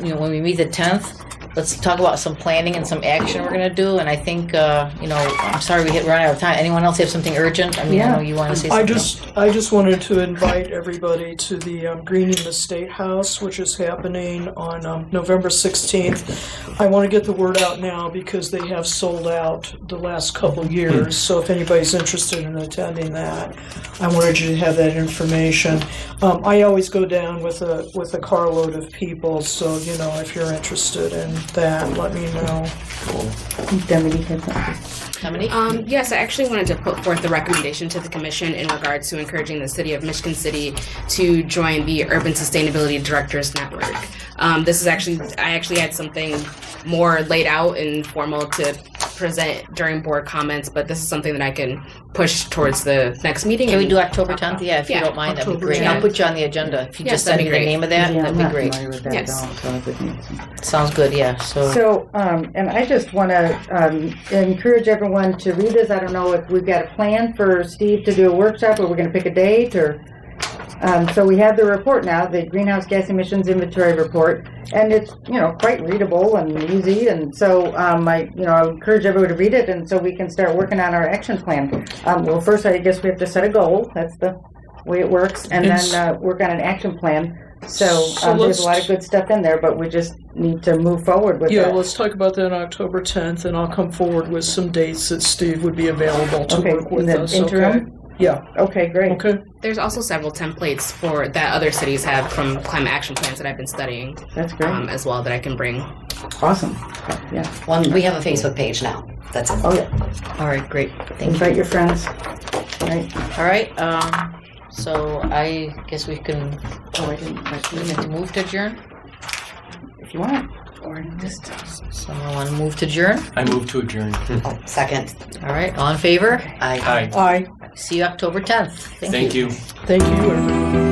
when we meet the 10th, let's talk about some planning and some action we're going to do. And I think, I'm sorry we're running out of time. Anyone else have something urgent? I mean, I know you want to say something. I just wanted to invite everybody to the Greening the State House, which is happening on November 16th. I want to get the word out now because they have sold out the last couple of years. So if anybody's interested in attending that, I wanted you to have that information. I always go down with a carload of people, so if you're interested in that, let me know. Dominique has something. Dominique? Yes, I actually wanted to put forth the recommendation to the commission in regards to encouraging the city of Michigan City to join the Urban Sustainability Directors Network. I actually had something more laid out and formal to present during board comments, but this is something that I can push towards the next meeting. Can we do October 10th? Yeah, if you Yeah. don't mind, that'd be great. Yeah. I'll put you on the agenda. If you Yes, just send that'd me be the great. name of that, Yeah, that'd I'm be not great. familiar with that Yes. at all, so I would need some. Sounds good, yeah. So, and I just want to encourage everyone to read this. I don't know if we've got a plan for Steve to do a workshop, or we're going to pick a date, or. So we have the report now, the Greenhouse Gas Emissions Inventory Report, and it's quite readable and easy. And so I encourage everyone to read it, and so we can start working on our action plan. Well, first I guess we have to set a goal. That's the way it works, and then work on an action plan. So there's a lot of good stuff in there, but we just need to move forward with it. Yeah, let's talk about that on October 10th, and I'll come forward with some dates that Steve would be available to work with in the us. interim? Okay? Yeah. Okay, great. Okay. There's also several templates that other cities have from climate action plans that I've been studying. That's great. As well that I can bring. Awesome. Yeah. We have a Facebook page now. That's it. Oh yeah. All right, great. Thank Invite you. your friends. Right. All right, so I guess we can move to adjourn. If you want. Or just. Someone want to move to adjourn? I move to adjourn. Second. All right, all in favor? Aye. Aye. Aye. See you October 10th. Thank you. Thank you, everyone.